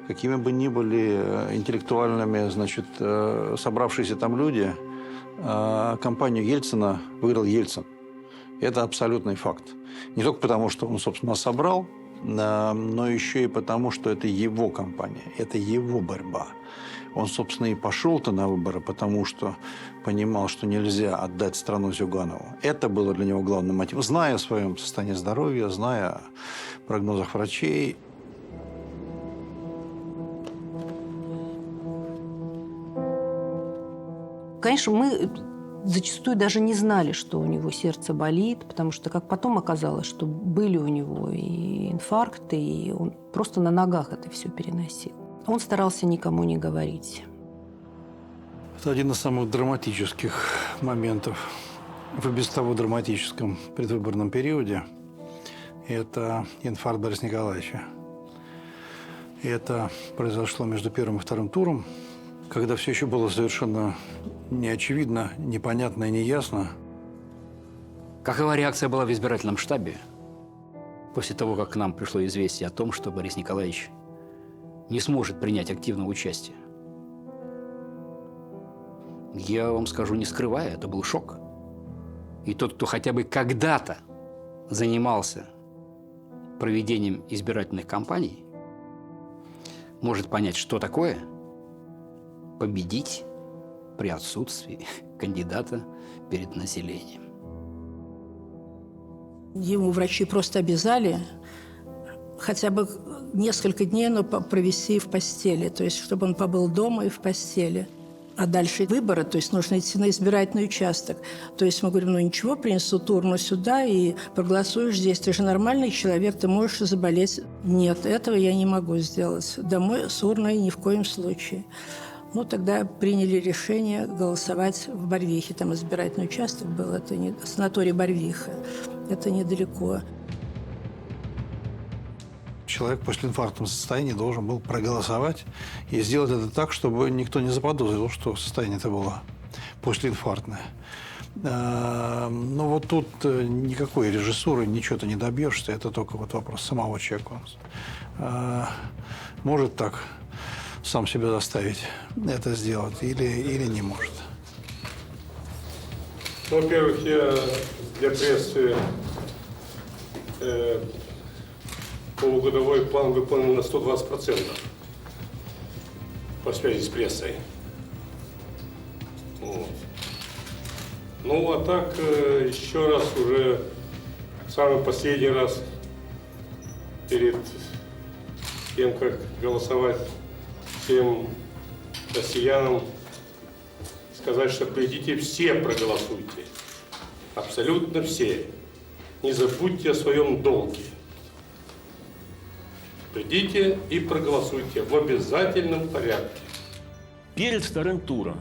какими бы ни были интеллектуальными, значит, собравшиеся там люди, кампанию Ельцина выиграл Ельцин. Это абсолютный факт. Не только потому, что он, собственно, собрал, но еще и потому, что это его кампания, это его борьба. Он, собственно, и пошел-то на выборы, потому что понимал, что нельзя отдать страну Зюганову. Это было для него главным мотивом. Зная о своем состоянии здоровья, зная о прогнозах врачей. Конечно, мы зачастую даже не знали, что у него сердце болит, потому что, как потом оказалось, что были у него и инфаркты, и он просто на ногах это все переносил. Он старался никому не говорить. Это один из самых драматических моментов в и без того драматическом предвыборном периоде. Это инфаркт Бориса Николаевича. И это произошло между первым и вторым туром, когда все еще было совершенно неочевидно, непонятно и неясно. Какова реакция была в избирательном штабе после того, как к нам пришло известие о том, что Борис Николаевич не сможет принять активное участие? Я вам скажу, не скрывая, это был шок. И тот, кто хотя бы когда-то занимался проведением избирательных кампаний, может понять, что такое победить при отсутствии кандидата перед населением. Ему врачи просто обязали хотя бы несколько дней провести в постели, то есть чтобы он побыл дома и в постели. А дальше выборы, то есть нужно идти на избирательный участок. То есть мы говорим, ну ничего, принесут урну сюда и проголосуешь здесь. Ты же нормальный человек, ты можешь заболеть. Нет, этого я не могу сделать. Домой с урной ни в коем случае. Ну, тогда приняли решение голосовать в Барвихе. Там избирательный участок был, это не санаторий Барвиха. Это недалеко. Человек после инфарктного состояния должен был проголосовать и сделать это так, чтобы никто не заподозрил, что состояние это было послеинфарктное. Но вот тут никакой режиссуры, ничего ты не добьешься, это только вот вопрос самого человека. Может так сам себя заставить это сделать или не может. Ну, во-первых, я для прессы полугодовой план выполнен на 120% по связи с прессой. Вот. Ну, а так, еще раз уже, самый последний раз, перед тем, как голосовать всем россиянам, сказать, что придите все проголосуйте. Абсолютно все. Не забудьте о своем долге. Придите и проголосуйте в обязательном порядке. Перед вторым туром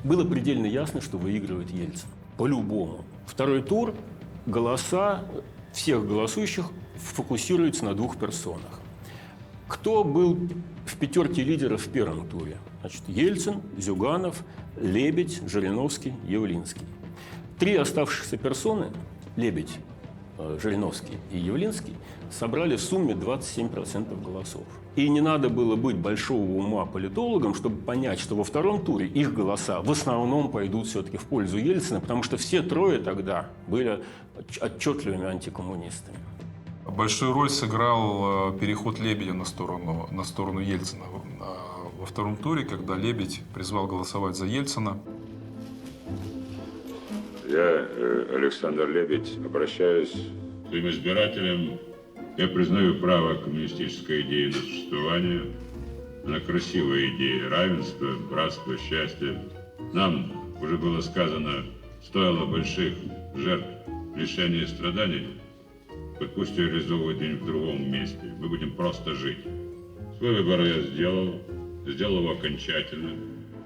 было предельно ясно, что выигрывает Ельцин. По-любому. Второй тур, голоса всех голосующих фокусируются на двух персонах. Кто был в пятерке лидеров в первом туре? Значит, Ельцин, Зюганов, Лебедь, Жириновский, Явлинский. Три оставшихся персоны, Лебедь, Жириновский и Явлинский, собрали в сумме 27% голосов. И не надо было быть большого ума политологом, чтобы понять, что во втором туре их голоса в основном пойдут все-таки в пользу Ельцина, потому что все трое тогда были отчетливыми антикоммунистами. Большую роль сыграл переход Лебедя на сторону Ельцина во втором туре, когда Лебедь призвал голосовать за Ельцина. Я, Александр Лебедь, обращаюсь к своим избирателям. Я признаю право коммунистической идеи на существование. Она красивая идея равенства, братства, счастья. Нам, уже было сказано, стоило больших жертв, лишения и страданий. Вот пусть реализовывают день в другом месте. Мы будем просто жить. Свой выбор я сделал его окончательно.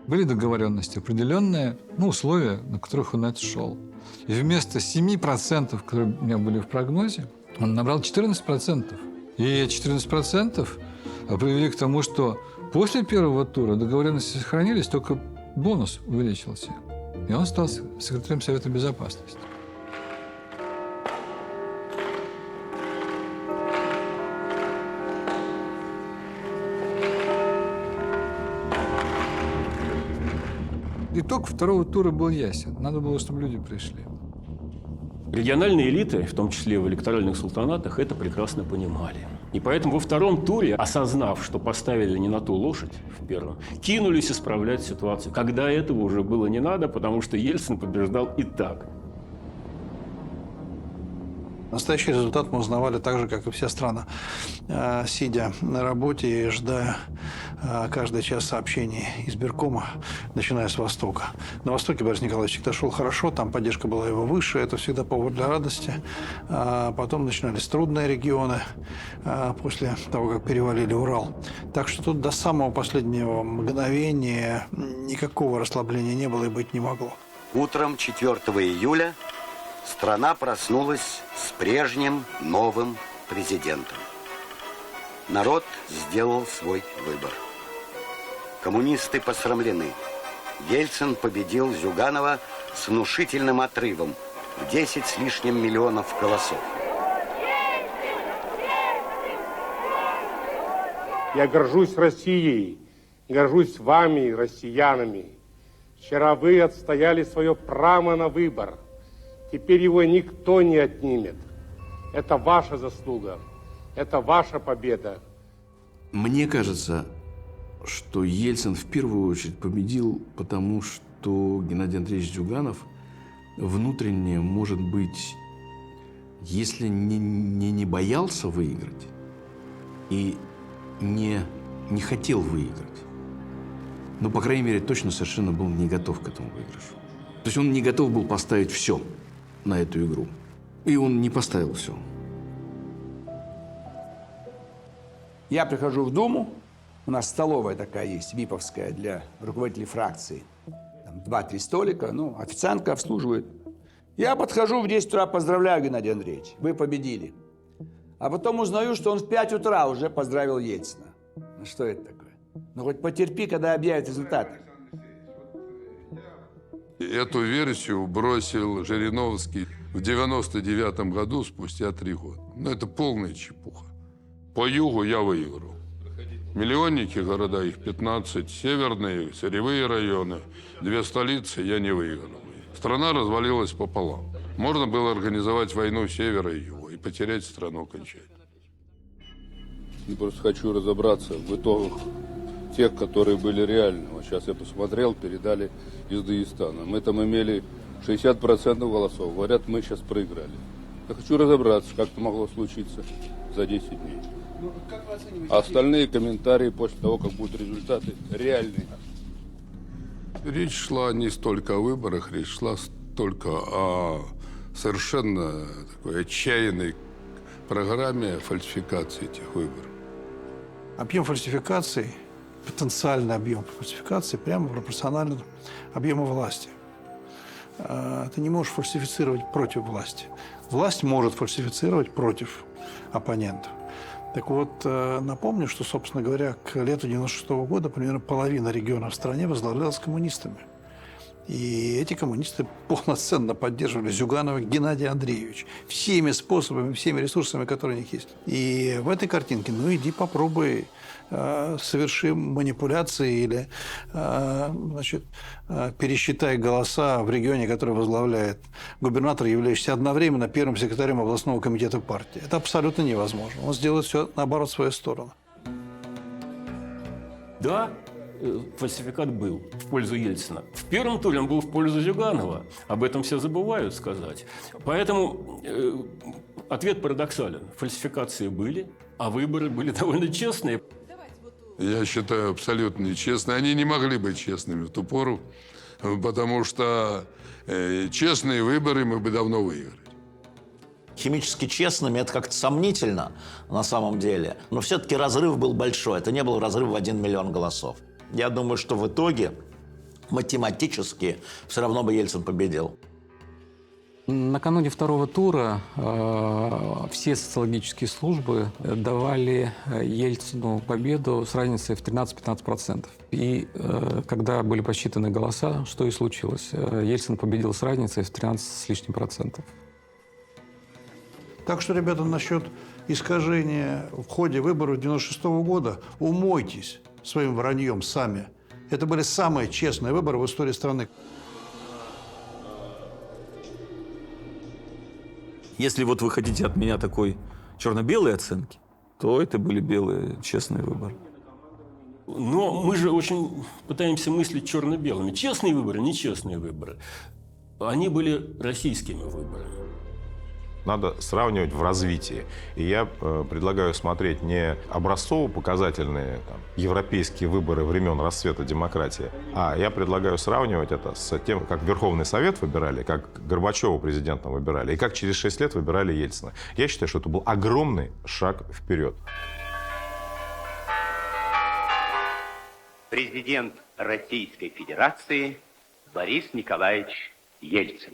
Были договоренности определенные, условия, на которых он это шел. И вместо 7%, которые у меня были в прогнозе, он набрал 14%. И эти 14% привели к тому, что после первого тура договоренности сохранились, только бонус увеличился. И он стал секретарем Совета Безопасности. Итог второго тура был ясен. Надо было, чтобы люди пришли. Региональные элиты, в том числе в электоральных султанатах, это прекрасно понимали. И поэтому во втором туре, осознав, что поставили не на ту лошадь в первом, кинулись исправлять ситуацию, когда этого уже было не надо, потому что Ельцин побеждал и так. Настоящий результат мы узнавали так же, как и вся страна, сидя на работе и ждая каждый час сообщений избиркома, начиная с Востока. На Востоке Борис Николаевич всегда шел хорошо, там поддержка была его выше, это всегда повод для радости. Потом начинались трудные регионы после того, как перевалили Урал. Так что тут до самого последнего мгновения никакого расслабления не было и быть не могло. Утром 4 июля страна проснулась с прежним новым президентом. Народ сделал свой выбор. Коммунисты посрамлены. Ельцин победил Зюганова с внушительным отрывом в 10 с лишним миллионов голосов. Я горжусь Россией, горжусь вами, россиянами. Вчера вы отстояли свое право на выбор. Теперь его никто не отнимет. Это ваша заслуга. Это ваша победа. Мне кажется, что Ельцин в первую очередь победил, потому что Геннадий Андреевич Зюганов внутренне, может быть, если не боялся выиграть и не хотел выиграть, но, по крайней мере, точно совершенно был не готов к этому выигрышу. То есть он не готов был поставить все на эту игру. И он не поставил все. Я прихожу в Думу, у нас столовая такая есть, виповская, для руководителей фракции. Там 2-3 столика, официантка обслуживает. Я подхожу в 10 утра, поздравляю, Геннадий Андреевич, вы победили. А потом узнаю, что он в 5 утра уже поздравил Ельцина. Что это такое? Хоть потерпи, когда объявят результаты. Эту версию бросил Жириновский в 99 году, спустя 3 года. Но это полная чепуха. По югу я выиграл. Миллионники города, их 15, северные, сырьевые районы, 2 столицы я не выиграл. Страна развалилась пополам. Можно было организовать войну севера и юга и потерять страну окончательно. Я просто хочу разобраться в итогах тех, которые были реальны. Вот сейчас я посмотрел, передали из Дагестана. Мы там имели 60% голосов. Говорят, мы сейчас проиграли. Я хочу разобраться, как это могло случиться за 10 дней. А остальные комментарии после того, как будут результаты реальные. Речь шла не столько о выборах, речь шла только о совершенно такой отчаянной программе фальсификации этих выборов. Объем фальсификаций, потенциальный объем фальсификации прямо пропорционален объему власти. Ты не можешь фальсифицировать против власти. Власть может фальсифицировать против оппонентов. Так вот, напомню, что, собственно говоря, к лету 96 года примерно половина регионов в стране возглавлялась коммунистами. И эти коммунисты полноценно поддерживали Зюганова Геннадия Андреевича всеми способами, всеми ресурсами, которые у них есть. И в этой картинке, ну, иди попробуй, соверши манипуляции или, значит, пересчитай голоса в регионе, который возглавляет губернатор, являющийся одновременно первым секретарем областного комитета партии. Это абсолютно невозможно. Он сделает все, наоборот, в свою сторону. Да, фальсификат был в пользу Ельцина. В первом туре он был в пользу Зюганова. Об этом все забывают сказать. Поэтому ответ парадоксален. Фальсификации были, а выборы были довольно честные. Я считаю, абсолютно нечестно. Они не могли быть честными в ту пору, потому что честные выборы мы бы давно выиграли. Химически честными – это как-то сомнительно на самом деле. Но все-таки разрыв был большой. Это не был разрыв в 1 миллион голосов. Я думаю, что в итоге математически все равно бы Ельцин победил. Накануне второго тура все социологические службы давали Ельцину победу с разницей в 13-15%. И когда были посчитаны голоса, что и случилось. Ельцин победил с разницей в 13 с лишним процентов. Так что, ребята, насчет искажения в ходе выборов 96 года умойтесь своим враньем сами. Это были самые честные выборы в истории страны. Если вот вы хотите от меня такой черно-белой оценки, то это были белые честные выборы. Но мы же очень пытаемся мыслить черно-белыми. Честные выборы, нечестные выборы. Они были российскими выборами. Надо сравнивать в развитии. И я предлагаю смотреть не образцово-показательные европейские выборы времен расцвета демократии, а я предлагаю сравнивать это с тем, как Верховный Совет выбирали, как Горбачева президентом выбирали, и как через 6 лет выбирали Ельцина. Я считаю, что это был огромный шаг вперед. Президент Российской Федерации Борис Николаевич Ельцин.